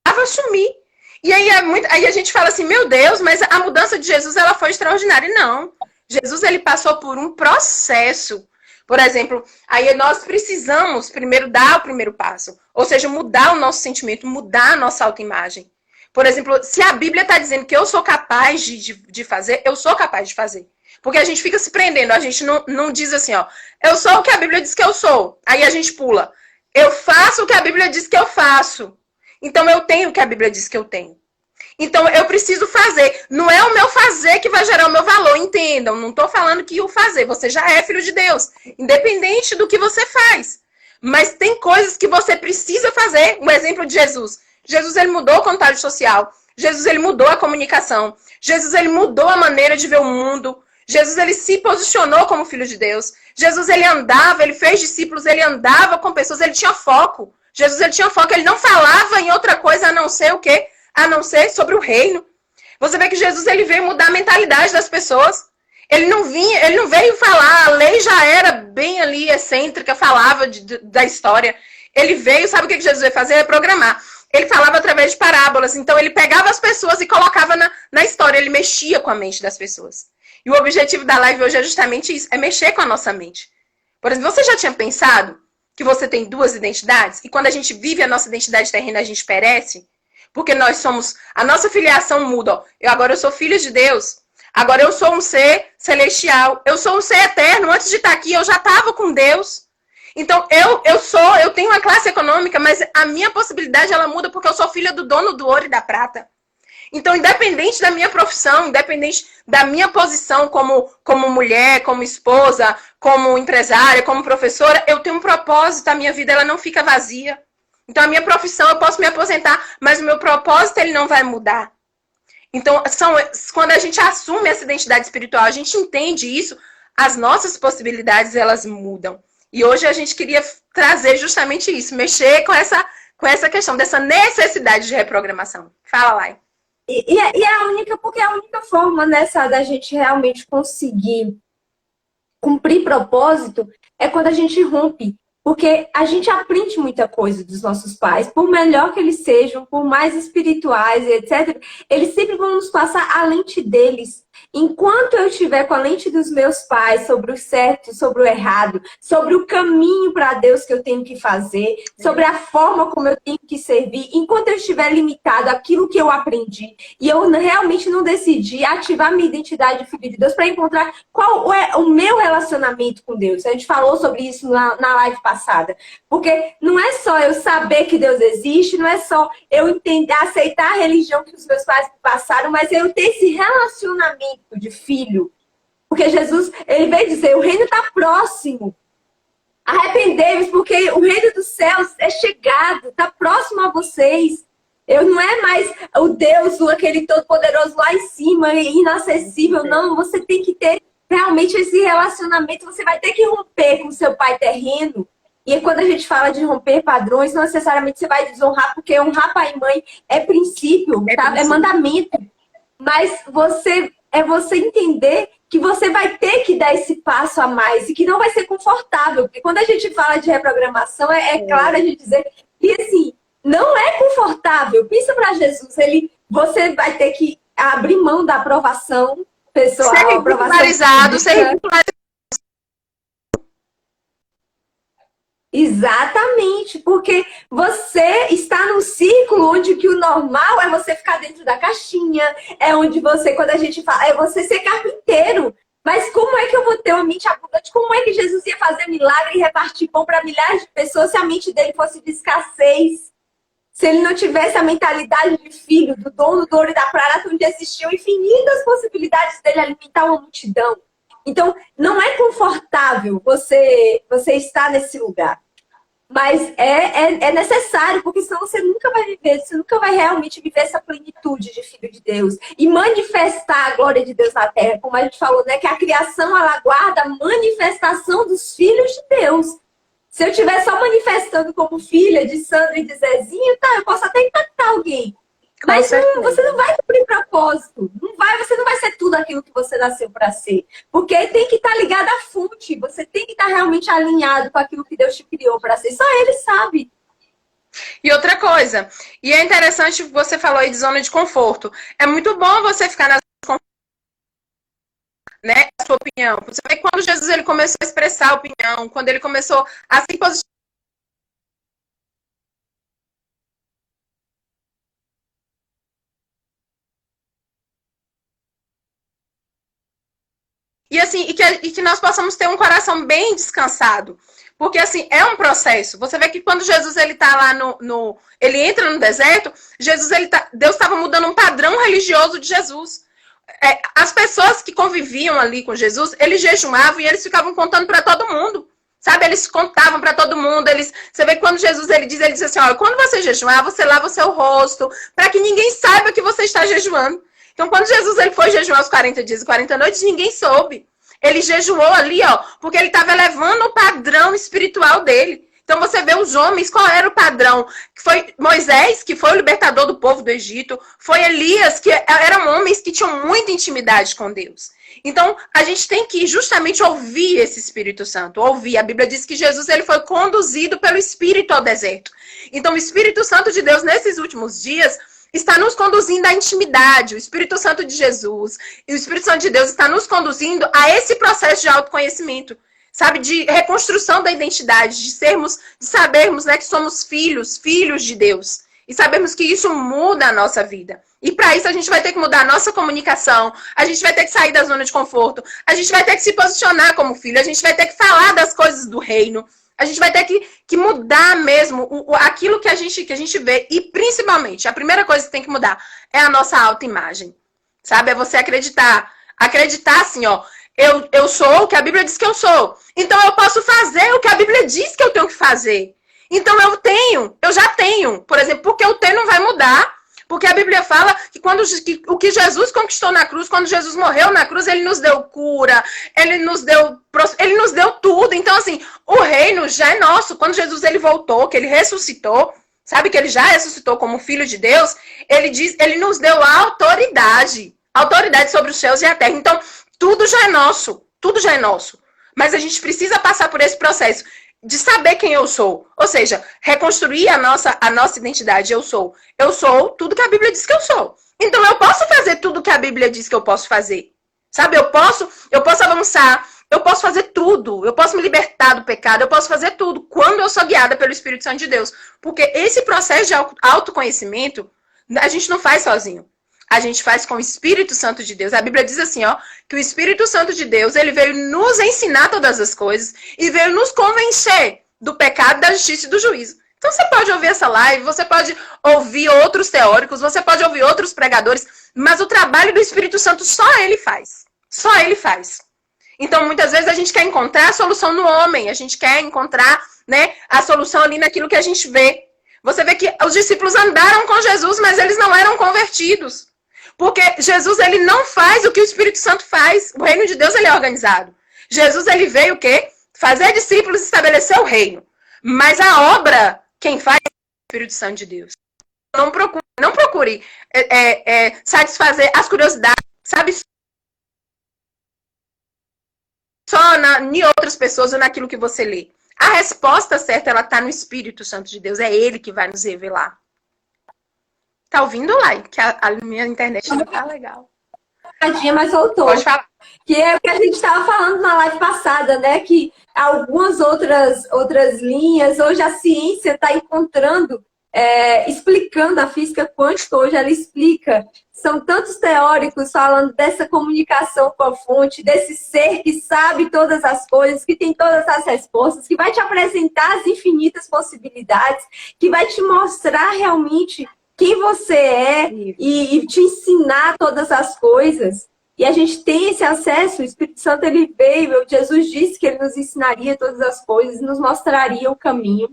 assumir. E aí a gente fala assim, meu Deus, mas a mudança de Jesus ela foi extraordinária. Não. Jesus ele passou por um processo. Por exemplo, aí nós precisamos primeiro dar o primeiro passo. Ou seja, mudar o nosso sentimento, mudar a nossa autoimagem. Por exemplo, se a Bíblia está dizendo que eu sou capaz de fazer, eu sou capaz de fazer. Porque a gente fica se prendendo, a gente não diz assim, ó, eu sou o que a Bíblia diz que eu sou. Aí a gente pula. Eu faço o que a Bíblia diz que eu faço. Então eu tenho o que a Bíblia diz que eu tenho. Então eu preciso fazer. Não é o meu fazer que vai gerar o meu valor, entendam. Não estou falando que o fazer. Você já é filho de Deus, independente do que você faz. Mas tem coisas que você precisa fazer. Um exemplo de Jesus. Jesus ele mudou o contágio social. Jesus ele mudou a comunicação. Jesus ele mudou a maneira de ver o mundo. Jesus ele se posicionou como filho de Deus. Jesus ele andava, ele fez discípulos, ele andava com pessoas, ele tinha foco. Jesus ele tinha foco, ele não falava em outra coisa a não ser o quê? A não ser sobre o reino. Você vê que Jesus ele veio mudar a mentalidade das pessoas. Ele não veio falar, a lei já era bem ali excêntrica, falava da história. Ele veio, sabe o que Jesus veio fazer? É programar. Ele falava através de parábolas, então ele pegava as pessoas e colocava na história, ele mexia com a mente das pessoas. E o objetivo da live hoje é justamente isso, é mexer com a nossa mente. Por exemplo, você já tinha pensado que você tem duas identidades? E quando a gente vive a nossa identidade terrena, a gente perece? Porque nós somos, a nossa filiação muda. Ó. Agora eu sou filho de Deus. Agora eu sou um ser celestial. Eu sou um ser eterno. Antes de estar aqui, eu já estava com Deus. Então, eu tenho uma classe econômica, mas a minha possibilidade, ela muda porque eu sou filha do dono do ouro e da prata. Então, independente da minha profissão, independente da minha posição como mulher, como esposa, como empresária, como professora, eu tenho um propósito, a minha vida ela não fica vazia. Então, a minha profissão, eu posso me aposentar, mas o meu propósito ele não vai mudar. Então, quando a gente assume essa identidade espiritual, a gente entende isso, as nossas possibilidades, elas mudam. E hoje a gente queria trazer justamente isso, mexer com essa questão dessa necessidade de reprogramação. Fala, Lai. E é a única, porque é a única forma nessa da gente realmente conseguir cumprir propósito é quando a gente rompe. Porque a gente aprende muita coisa dos nossos pais, por melhor que eles sejam, por mais espirituais, etc., eles sempre vão nos passar a lente deles. Enquanto eu estiver com a lente dos meus pais sobre o certo, sobre o errado, sobre o caminho para Deus que eu tenho que fazer, sobre a forma como eu tenho que servir, enquanto eu estiver limitado àquilo que eu aprendi e eu realmente não decidi ativar minha identidade de filho de Deus para encontrar qual é o meu relacionamento com Deus. A gente falou sobre isso na live passada. Porque não é só eu saber que Deus existe, não é só eu entender, aceitar a religião que os meus pais passaram, mas eu ter esse relacionamento de filho. Porque Jesus, ele veio dizer, o reino está próximo. Arrependei-vos, porque o reino dos céus é chegado, está próximo a vocês. Eu não é mais o Deus, aquele todo-poderoso lá em cima, inacessível. Não, você tem que ter realmente esse relacionamento. Você vai ter que romper com seu pai terreno. E quando a gente fala de romper padrões, não necessariamente você vai desonrar, porque honrar pai e mãe é princípio, tá? É mandamento. Mas você entender que você vai ter que dar esse passo a mais e que não vai ser confortável. Porque quando a gente fala de reprogramação, é claro a gente dizer que assim, não é confortável. Pensa para Jesus, você vai ter que abrir mão da aprovação pessoal. Ser ridicularizado, ser ridicularizado. Exatamente, porque você está num círculo onde que o normal é você ficar dentro da caixinha, é onde você, quando a gente fala, é você ser carpinteiro. Mas como é que eu vou ter uma mente abundante? Como é que Jesus ia fazer milagre e repartir pão para milhares de pessoas se a mente dele fosse de escassez? se ele não tivesse a mentalidade de filho, do dono do ouro e da prata, onde existiam infinitas possibilidades dele alimentar uma multidão. Então, não é confortável você estar nesse lugar. Mas é necessário, porque senão você nunca vai viver, você nunca vai realmente viver essa plenitude de filho de Deus. E manifestar a glória de Deus na terra, como a gente falou, né? Que a criação, ela guarda a manifestação dos filhos de Deus. Se eu estiver só manifestando como filha de Sandra e de Zezinho, tá, eu posso até impactar alguém. Mas você não vai cumprir propósito. Você não vai ser tudo aquilo que você nasceu para ser. Porque tem que estar ligado à fonte. Você tem que estar realmente alinhado com aquilo que Deus te criou para ser. Só Ele sabe. E outra coisa, e é interessante, você falou aí de zona de conforto. É muito bom você ficar na zona de conforto, né? A sua opinião. Você vê quando Jesus ele começou a expressar a opinião, quando ele começou a se posicionar. E assim, e que nós possamos ter um coração bem descansado. Porque assim, é um processo. Você vê que quando Jesus ele tá lá ele entra no deserto, Deus estava mudando um padrão religioso de Jesus. As pessoas que conviviam ali com Jesus, eles jejuavam e eles ficavam contando para todo mundo. Sabe, eles contavam para todo mundo. Você vê que quando Jesus ele diz assim, olha, quando você jejuar, você lava o seu rosto, para que ninguém saiba que você está jejuando. Então, quando Jesus ele foi jejuar os 40 dias e 40 noites, ninguém soube. Ele jejuou ali, ó, porque ele estava elevando o padrão espiritual dele. Então você vê os homens, qual era o padrão? Foi Moisés, que foi o libertador do povo do Egito. Foi Elias, que eram homens que tinham muita intimidade com Deus. Então a gente tem que justamente ouvir esse Espírito Santo. Ouvir. A Bíblia diz que Jesus ele foi conduzido pelo Espírito ao deserto. Então o Espírito Santo de Deus, nesses últimos dias, está nos conduzindo à intimidade. O Espírito Santo de Jesus e o Espírito Santo de Deus está nos conduzindo a esse processo de autoconhecimento. Sabe, de reconstrução da identidade, de sabermos, né, que somos filhos de Deus. E sabemos que isso muda a nossa vida. E para isso a gente vai ter que mudar a nossa comunicação, a gente vai ter que sair da zona de conforto, a gente vai ter que se posicionar como filho, a gente vai ter que falar das coisas do reino, a gente vai ter que mudar mesmo aquilo que a gente vê. E principalmente, a primeira coisa que tem que mudar é a nossa autoimagem. Sabe, é você acreditar. Acreditar assim, ó. Eu sou o que a Bíblia diz que eu sou. Então eu posso fazer o que a Bíblia diz que eu tenho que fazer. Então eu já tenho. Por exemplo, porque eu tenho não vai mudar. Porque a Bíblia fala que o que Jesus conquistou na cruz, quando Jesus morreu na cruz, ele nos deu cura, ele nos deu tudo. Então, assim, o reino já é nosso. Quando Jesus ele voltou, que ele ressuscitou, sabe que ele já ressuscitou como filho de Deus, ele nos deu autoridade sobre os céus e a terra. Então, tudo já é nosso, tudo já é nosso. Mas a gente precisa passar por esse processo de saber quem eu sou. Ou seja, reconstruir a nossa identidade. Eu sou tudo que a Bíblia diz que eu sou. Então eu posso fazer tudo que a Bíblia diz que eu posso fazer. Sabe, eu posso avançar, eu posso fazer tudo. Eu posso me libertar do pecado, eu posso fazer tudo quando eu sou guiada pelo Espírito Santo de Deus. Porque esse processo de autoconhecimento, a gente não faz sozinho. A gente faz com o Espírito Santo de Deus. A Bíblia diz assim, ó, que o Espírito Santo de Deus, ele veio nos ensinar todas as coisas e veio nos convencer do pecado, da justiça e do juízo. Então você pode ouvir essa live, você pode ouvir outros teóricos, você pode ouvir outros pregadores, mas o trabalho do Espírito Santo só ele faz. Só ele faz. Então muitas vezes a gente quer encontrar a solução no homem, a gente quer encontrar, né, a solução ali naquilo que a gente vê. Você vê que os discípulos andaram com Jesus, mas eles não eram convertidos. Porque Jesus, ele não faz o que o Espírito Santo faz. O reino de Deus, ele é organizado. Jesus, ele veio o quê? Fazer discípulos e estabelecer o reino. Mas a obra, quem faz é o Espírito Santo de Deus. Não procure satisfazer as curiosidades, sabe? Só em outras pessoas ou naquilo que você lê. A resposta certa, ela está no Espírito Santo de Deus. É ele que vai nos revelar. Tá ouvindo lá? Que a minha internet não tá legal. Mas voltou. Pode falar. Que é o que a gente estava falando na live passada, né? Que algumas outras linhas, hoje a ciência está encontrando explicando a física quântica, hoje ela explica. São tantos teóricos falando dessa comunicação com a fonte, desse ser que sabe todas as coisas, que tem todas as respostas, que vai te apresentar as infinitas possibilidades, que vai te mostrar realmente quem você é e te ensinar todas as coisas. E a gente tem esse acesso, o Espírito Santo ele veio, Jesus disse que ele nos ensinaria todas as coisas, nos mostraria o caminho.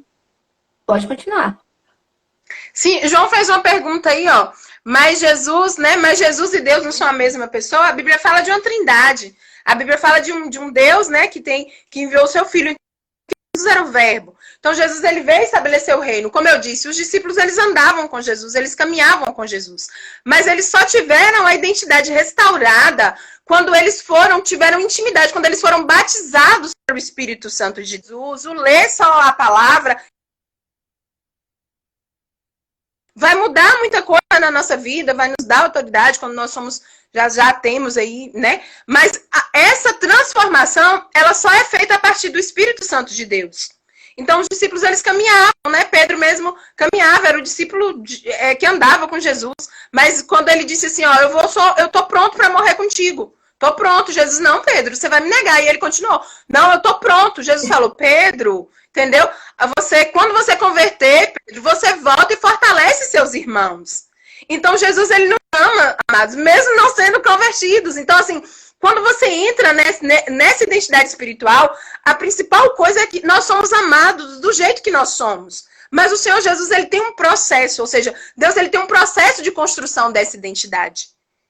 Pode continuar. Sim, João fez uma pergunta aí, ó. Mas Jesus, né? Mas Jesus e Deus não são a mesma pessoa? A Bíblia fala de uma trindade. A Bíblia fala de um Deus, né? Que enviou o seu filho. Jesus era o verbo. Então Jesus ele veio estabelecer o reino. Como eu disse, os discípulos eles andavam com Jesus, eles caminhavam com Jesus. Mas eles só tiveram a identidade restaurada quando eles tiveram intimidade, quando eles foram batizados pelo Espírito Santo de Jesus. O ler só a palavra vai mudar muita coisa na nossa vida, vai nos dar autoridade quando nós somos, já temos aí, né? Mas essa transformação, ela só é feita a partir do Espírito Santo de Deus. Então, os discípulos, eles caminhavam, né? Pedro mesmo caminhava, era o discípulo que andava com Jesus. Mas quando ele disse assim, ó, eu tô pronto para morrer contigo. Tô pronto. Jesus, não, Pedro, você vai me negar. E ele continuou, não, eu tô pronto. Jesus falou, Pedro, entendeu? Quando você converter, Pedro, você volta e fortalece seus irmãos. Então, Jesus, ele não ama, amados, mesmo não sendo convertidos. Então, assim, quando você entra nessa identidade espiritual, a principal coisa é que nós somos amados do jeito que nós somos. Mas o Senhor Jesus, ele tem um processo, ou seja, Deus ele tem um processo de construção dessa identidade.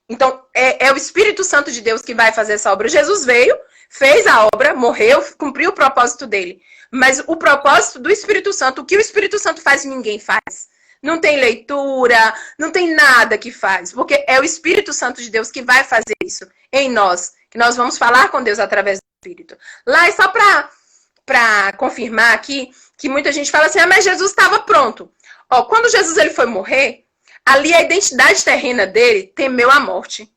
Então, é o Espírito Santo de Deus que vai fazer essa obra. Jesus veio, fez a obra, morreu, cumpriu o propósito dele. Mas o propósito do Espírito Santo, o que o Espírito Santo faz, ninguém faz. Não tem leitura, não tem nada que faz. Porque é o Espírito Santo de Deus que vai fazer isso em nós. Que nós vamos falar com Deus através do Espírito. Lá, é só para confirmar aqui, que muita gente fala assim, mas Jesus estava pronto. Ó, quando Jesus ele foi morrer, ali a identidade terrena dele temeu a morte.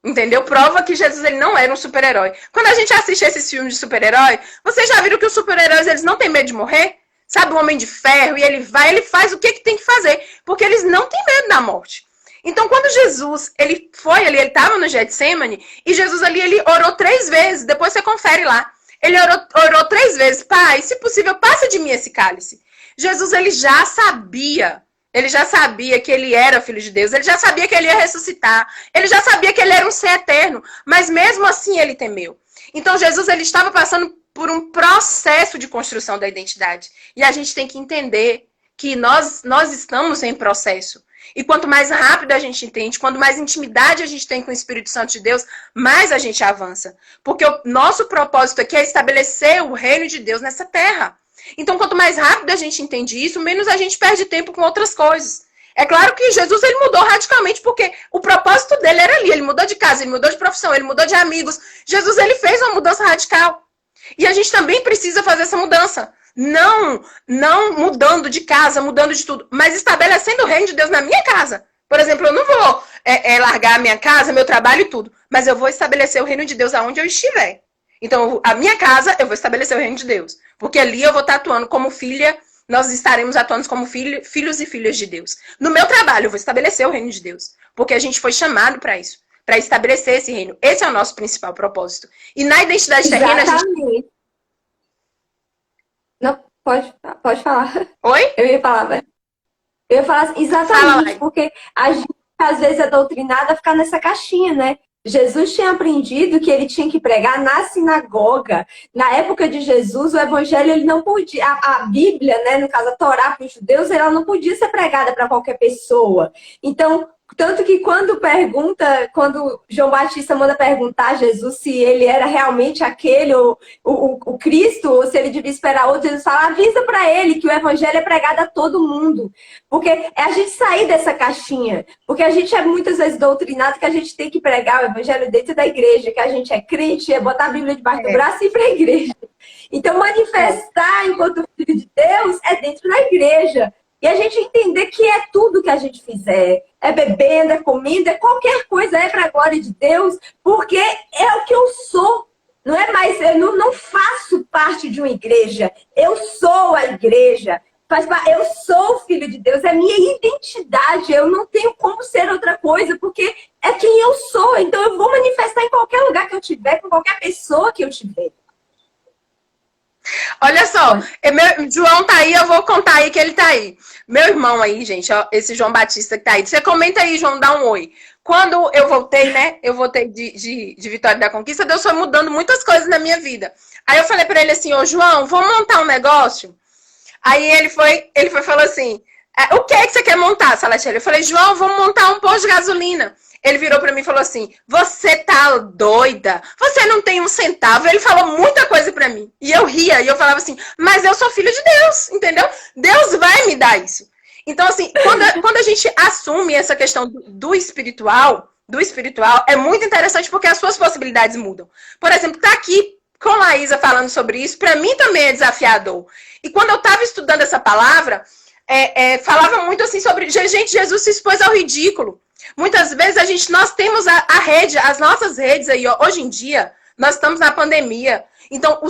Entendeu? Prova que Jesus ele não era um super-herói. Quando a gente assiste esses filmes de super-herói, vocês já viram que os super-heróis eles não têm medo de morrer? Sabe, o Homem de Ferro, e ele faz o que tem que fazer, porque eles não têm medo da morte. Então, quando Jesus, ele foi ali, ele estava no Getsemane, e Jesus ali, ele orou 3 vezes, depois você confere lá. Ele orou 3 vezes, Pai, se possível, passa de mim esse cálice. Jesus, ele já sabia que ele era filho de Deus, ele já sabia que ele ia ressuscitar, ele já sabia que ele era um ser eterno, mas mesmo assim ele temeu. Então, Jesus, ele estava passando por um processo de construção da identidade. E a gente tem que entender que nós estamos em processo. E quanto mais rápido a gente entende, quanto mais intimidade a gente tem com o Espírito Santo de Deus, mais a gente avança. Porque o nosso propósito aqui é estabelecer o reino de Deus nessa terra. Então, quanto mais rápido a gente entende isso, menos a gente perde tempo com outras coisas. É claro que Jesus ele mudou radicalmente, porque o propósito dele era ali. Ele mudou de casa, ele mudou de profissão, ele mudou de amigos. Jesus ele fez uma mudança radical. E a gente também precisa fazer essa mudança. Não mudando de casa, mudando de tudo, mas estabelecendo o reino de Deus na minha casa. Por exemplo, eu não vou largar a minha casa, meu trabalho e tudo, mas eu vou estabelecer o reino de Deus aonde eu estiver. Então, a minha casa, eu vou estabelecer o reino de Deus. Porque ali eu vou estar atuando como filha, nós estaremos atuando como filhos e filhas de Deus. No meu trabalho, eu vou estabelecer o reino de Deus. Porque a gente foi chamado para isso. Para estabelecer esse reino. Esse é o nosso principal propósito. E na identidade terrena, a gente... Não, pode falar. Oi? Eu ia falar assim, exatamente, porque a gente às vezes é doutrinada a ficar nessa caixinha, né? Jesus tinha aprendido que ele tinha que pregar na sinagoga. Na época de Jesus, o evangelho ele não podia, a Bíblia, né, no caso a Torá para os judeus, ela não podia ser pregada para qualquer pessoa. Então, tanto que quando João Batista manda perguntar a Jesus se ele era realmente aquele, o Cristo, ou se ele devia esperar outro, Jesus fala, avisa para ele que o evangelho é pregado a todo mundo. Porque é a gente sair dessa caixinha. Porque a gente é muitas vezes doutrinado que a gente tem que pregar o evangelho dentro da igreja, que a gente é crente, é botar a Bíblia debaixo do braço e ir para a igreja. Então, manifestar enquanto filho de Deus é dentro da igreja. E a gente entender que é tudo que a gente fizer. É bebendo, é comida, é qualquer coisa, é para a glória de Deus, porque é o que eu sou. Não é mais, eu não faço parte de uma igreja. Eu sou a igreja. Eu sou filho de Deus, é minha identidade. Eu não tenho como ser outra coisa, porque é quem eu sou. Então eu vou manifestar em qualquer lugar que eu tiver, com qualquer pessoa que eu tiver. Olha só, João tá aí, eu vou contar aí que ele tá aí. Meu irmão aí, gente, ó, esse João Batista que tá aí. Você comenta aí, João, dá um oi. Quando eu voltei, né? Eu voltei de Vitória da Conquista, Deus foi mudando muitas coisas na minha vida. Aí eu falei pra ele assim, ô João, vamos montar um negócio? Aí ele foi falou assim, o que é que você quer montar, Salatiel? Eu falei, João, vamos montar um posto de gasolina. Ele virou pra mim e falou assim, você tá doida? Você não tem um centavo? Ele falou muita coisa pra mim. E eu ria, e eu falava assim, mas eu sou filho de Deus, entendeu? Deus vai me dar isso. Então, assim, quando a gente assume essa questão do espiritual, é muito interessante porque as suas possibilidades mudam. Por exemplo, tá aqui com a Laísa falando sobre isso, pra mim também é desafiador. E quando eu tava estudando essa palavra, falava muito assim sobre, gente, Jesus se expôs ao ridículo. Muitas vezes nós temos a rede, as nossas redes aí, ó, hoje em dia, nós estamos na pandemia. Então,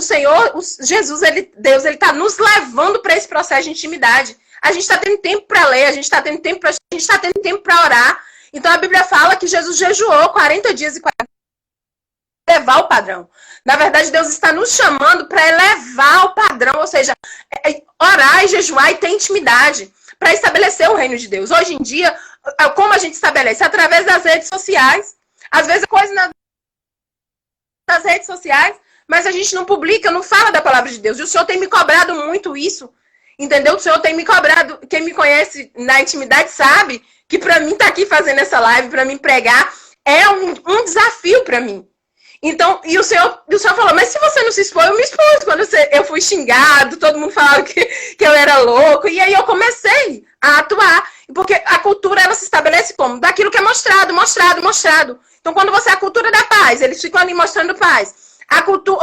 Jesus, Deus, ele tá nos levando para esse processo de intimidade. A gente está tendo tempo para ler, a gente está tendo tempo para orar. Então, a Bíblia fala que Jesus jejuou 40 dias e 40 elevar o padrão. Na verdade, Deus está nos chamando para elevar o padrão, ou seja, orar e jejuar e ter intimidade para estabelecer o reino de Deus. Hoje em dia, como a gente estabelece? Através das redes sociais. Às vezes, coisa nas redes sociais, mas a gente não publica, não fala da palavra de Deus. E o Senhor tem me cobrado muito isso, entendeu? O Senhor tem me cobrado, quem me conhece na intimidade sabe que para mim estar aqui fazendo essa live, para mim pregar, é um desafio para mim. Então, e o Senhor falou, mas se você não se expor, eu me expus. Quando eu fui xingado, todo mundo falava que eu era louco. E aí eu comecei a atuar. Porque a cultura, ela se estabelece como? Daquilo que é mostrado. Então, quando você é a cultura da paz, eles ficam ali mostrando paz.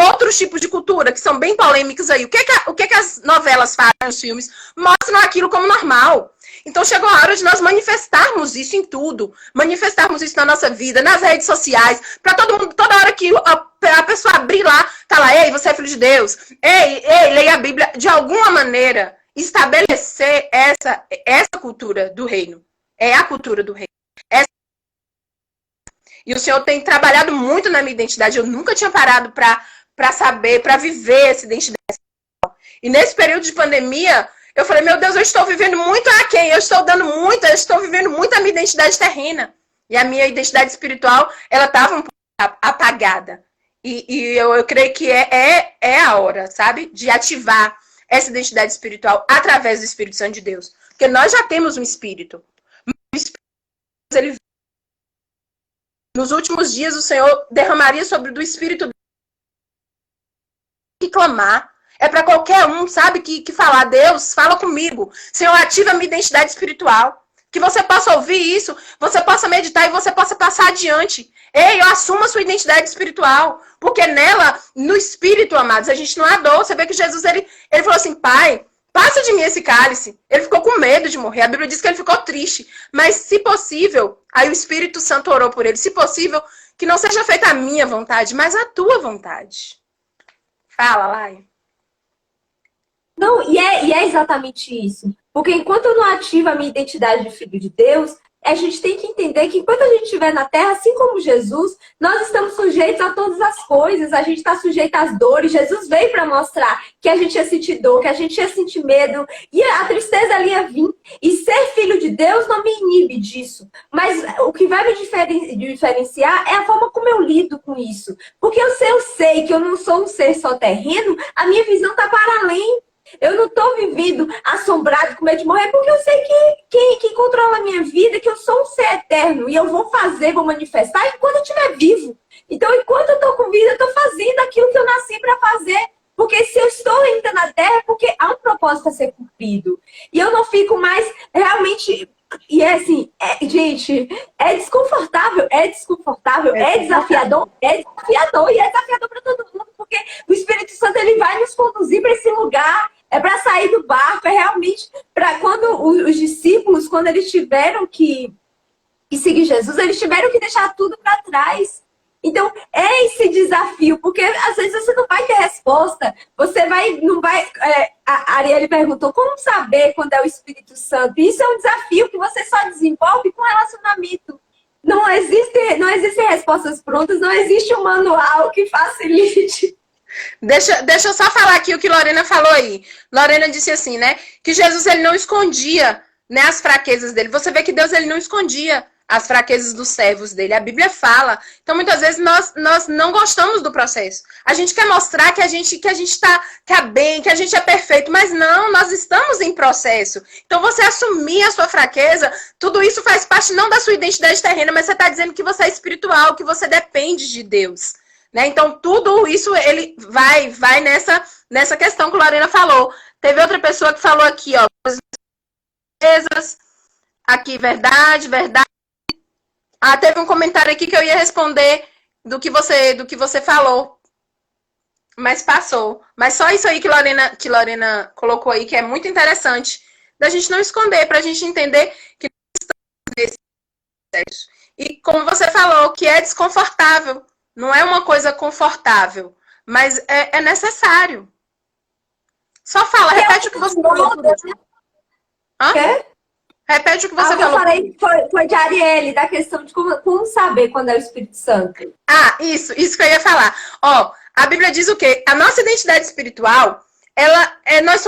Outros tipos de cultura, que são bem polêmicos aí. O que as novelas fazem, os filmes? Mostram aquilo como normal. Então chegou a hora de nós manifestarmos isso em tudo. Manifestarmos isso na nossa vida, nas redes sociais. Para todo mundo, toda hora que a pessoa abrir lá, tá lá, ei, você é filho de Deus. Ei, leia a Bíblia. De alguma maneira, estabelecer essa cultura do reino. É a cultura do reino. E o Senhor tem trabalhado muito na minha identidade. Eu nunca tinha parado para saber, para viver essa identidade. E nesse período de pandemia, eu falei, meu Deus, eu estou vivendo muito aquém, eu estou vivendo muito a minha identidade terrena. E a minha identidade espiritual, ela estava um pouco apagada. E eu creio que é a hora, sabe? De ativar essa identidade espiritual através do Espírito Santo de Deus. Porque nós já temos um Espírito. O Espírito, ele, nos últimos dias, o Senhor derramaria sobre do Espírito que clamar. É para qualquer um, sabe, que falar, Deus, fala comigo. Senhor, ativa a minha identidade espiritual. Que você possa ouvir isso, você possa meditar e você possa passar adiante. Ei, eu assumo a sua identidade espiritual. Porque nela, no Espírito, amados, a gente não há dor. Você vê que Jesus, ele falou assim, Pai, passa de mim esse cálice. Ele ficou com medo de morrer. A Bíblia diz que ele ficou triste. Mas, se possível, aí o Espírito Santo orou por ele. Se possível, que não seja feita a minha vontade, mas a tua vontade. Fala, Lai. Não, e é exatamente isso. Porque enquanto eu não ativo a minha identidade de filho de Deus, a gente tem que entender que enquanto a gente estiver na Terra, assim como Jesus, nós estamos sujeitos a todas as coisas, a gente está sujeito às dores. Jesus veio para mostrar que a gente ia sentir dor, que a gente ia sentir medo, e a tristeza ali ia vir. E ser filho de Deus não me inibe disso. Mas o que vai me diferenciar é a forma como eu lido com isso. Porque se eu sei que eu não sou um ser só terreno, a minha visão está para além. Eu não estou vivendo assombrado com medo de morrer, porque eu sei que quem controla a minha vida, que eu sou um ser eterno. E eu vou manifestar enquanto eu estiver vivo. Então, enquanto eu estou com vida, eu estou fazendo aquilo que eu nasci para fazer. Porque se eu estou ainda na Terra, é porque há um propósito a ser cumprido. E eu não fico mais realmente... E é assim, gente, é desconfortável, é desafiador, e é desafiador para todo mundo, porque o Espírito Santo, ele vai nos conduzir para esse lugar, é para sair do barco, é realmente para quando os discípulos, quando eles tiveram que seguir Jesus, eles tiveram que deixar tudo para trás. Então, é esse desafio, porque às vezes você não vai ter resposta, você vai, não vai. A Arielle perguntou como saber quando é o Espírito Santo. Isso é um desafio que você só desenvolve com relacionamento. Não existem respostas prontas, não existe um manual que facilite. Deixa eu só falar aqui o que Lorena falou aí. Lorena disse assim, né? Que Jesus ele não escondia, né, as fraquezas dele. Você vê que Deus ele não escondia as fraquezas dos servos dele. A Bíblia fala. Então, muitas vezes, nós não gostamos do processo. A gente quer mostrar que a gente tá bem, que a gente é perfeito. Mas não, nós estamos em processo. Então, você assumir a sua fraqueza, tudo isso faz parte não da sua identidade terrena, mas você está dizendo que você é espiritual, que você depende de Deus. Né? Então, tudo isso ele vai nessa questão que a Lorena falou. Teve outra pessoa que falou aqui, ó. Aqui, verdade. Ah, teve um comentário aqui que eu ia responder do que você falou. Mas passou. Mas só isso aí que Lorena colocou aí, que é muito interessante. Da gente não esconder, pra gente entender que nós estamos nesse processo. E como você falou, que é desconfortável. Não é uma coisa confortável, mas é necessário. Só fala, repete o que você falou. Hã? Quê? Repete o que você que falou. Eu falei foi de Arielle, da questão de como saber quando é o Espírito Santo. Ah, isso que eu ia falar. Ó, a Bíblia diz o quê? A nossa identidade espiritual, nós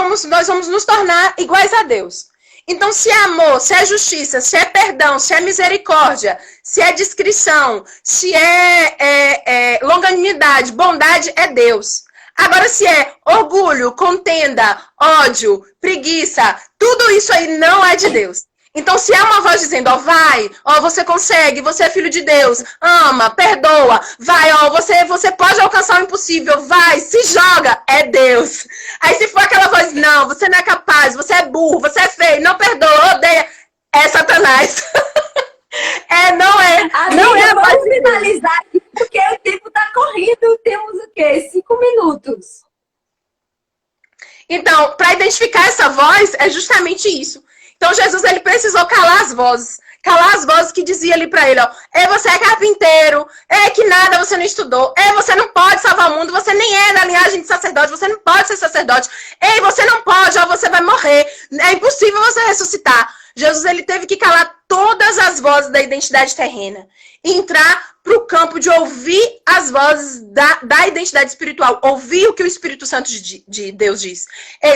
vamos nos tornar iguais a Deus. Então, se é amor, se é justiça, se é perdão, se é misericórdia, se é discrição, se é longanimidade, bondade, é Deus. Agora, se é orgulho, contenda, ódio, preguiça, tudo isso aí não é de Deus. Então, se há uma voz dizendo, ó, vai, ó, você consegue, você é filho de Deus, ama, perdoa, vai, ó, você pode alcançar o impossível, vai, se joga, é Deus. Aí se for aquela voz, não, você não é capaz, você é burro, você é feio, não perdoa, odeia, é Satanás. Não é a voz. Vamos finalizar aqui, porque o tempo tá correndo, temos o quê? 5 minutos. Então, para identificar essa voz, é justamente isso. Então, Jesus, ele precisou calar as vozes. Calar as vozes que diziam ali para ele, ó. Você é carpinteiro. Que nada, você não estudou. Você não pode salvar o mundo. Você nem é da linhagem de sacerdote. Você não pode ser sacerdote. Você não pode, ó, você vai morrer. É impossível você ressuscitar. Jesus, ele teve que calar todas as vozes da identidade terrena. E entrar para o campo de ouvir as vozes da identidade espiritual. Ouvir o que o Espírito Santo de Deus diz.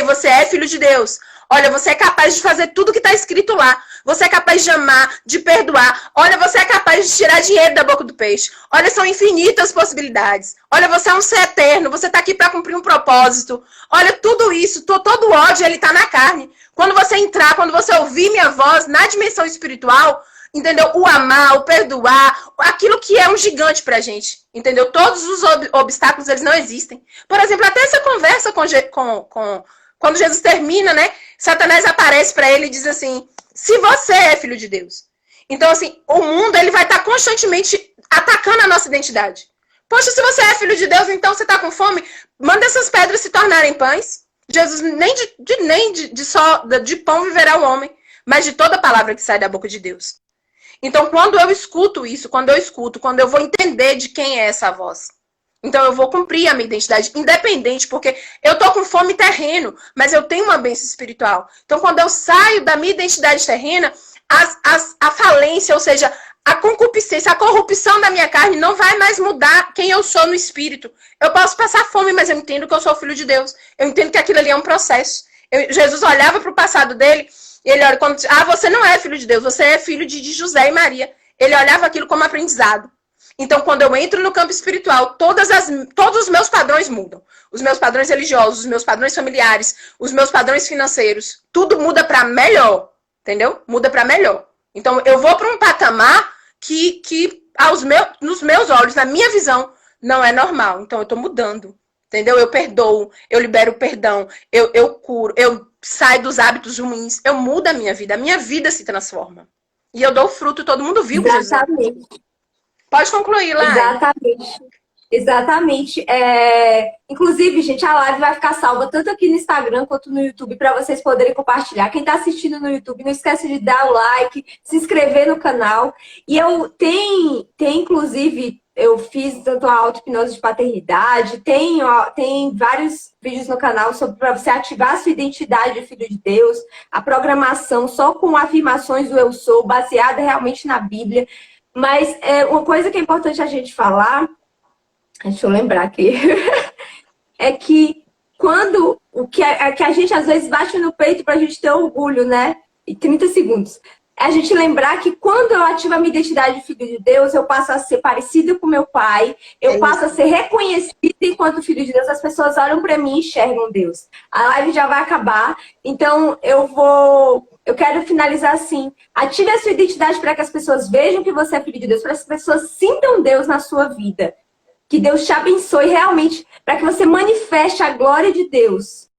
Você é filho de Deus. Olha, você é capaz de fazer tudo que está escrito lá. Você é capaz de amar, de perdoar. Olha, você é capaz de tirar dinheiro da boca do peixe. Olha, são infinitas possibilidades. Olha, você é um ser eterno. Você está aqui para cumprir um propósito. Olha, tudo isso, todo ódio, ele está na carne. Quando você entrar, quando você ouvir minha voz na dimensão espiritual, entendeu? O amar, o perdoar, aquilo que é um gigante pra gente. Entendeu? Todos os obstáculos, eles não existem. Por exemplo, até essa conversa quando Jesus termina, né? Satanás aparece para ele e diz assim, se você é filho de Deus. Então, assim, o mundo ele vai estar constantemente atacando a nossa identidade. Poxa, se você é filho de Deus, então você está com fome, manda essas pedras se tornarem pães. Jesus, nem de pão viverá o homem, mas de toda palavra que sai da boca de Deus. Então, quando eu escuto isso, quando eu vou entender de quem é essa voz, então eu vou cumprir a minha identidade, independente, porque eu tô com fome terreno, mas eu tenho uma bênção espiritual. Então, quando eu saio da minha identidade terrena, a falência, ou seja, a concupiscência, a corrupção da minha carne não vai mais mudar quem eu sou no espírito. Eu posso passar fome, mas eu entendo que eu sou filho de Deus. Eu entendo que aquilo ali é um processo. Jesus olhava para o passado dele, e ele olha, você não é filho de Deus, você é filho de José e Maria. Ele olhava aquilo como aprendizado. Então, quando eu entro no campo espiritual, todos os meus padrões mudam. Os meus padrões religiosos, os meus padrões familiares, os meus padrões financeiros, tudo muda para melhor, entendeu? Muda para melhor. Então, eu vou para um patamar que nos meus olhos, na minha visão, não é normal. Então, eu estou mudando, entendeu? Eu perdoo, eu libero o perdão, eu curo, eu saio dos hábitos ruins, eu mudo a minha vida se transforma. E eu dou fruto, todo mundo viu. Exatamente. Pode concluir, Lai. Exatamente. Inclusive, gente, a live vai ficar salva tanto aqui no Instagram quanto no YouTube para vocês poderem compartilhar. Quem está assistindo no YouTube, não esquece de dar o like, se inscrever no canal. E eu tenho inclusive, eu fiz tanto a auto-hipnose de paternidade, tem vários vídeos no canal sobre para você ativar a sua identidade de filho de Deus, a programação só com afirmações do eu sou, baseada realmente na Bíblia. Mas uma coisa que é importante a gente falar, deixa eu lembrar aqui, é que quando que a gente às vezes bate no peito para a gente ter orgulho, né? E 30 segundos. É a gente lembrar que quando eu ativo a minha identidade de filho de Deus, eu passo a ser parecido com meu pai, eu passo a ser reconhecido enquanto filho de Deus, as pessoas olham para mim e enxergam Deus. A live já vai acabar, então eu quero finalizar assim. Ative a sua identidade para que as pessoas vejam que você é filho de Deus, para que as pessoas sintam Deus na sua vida. Que Deus te abençoe realmente, para que você manifeste a glória de Deus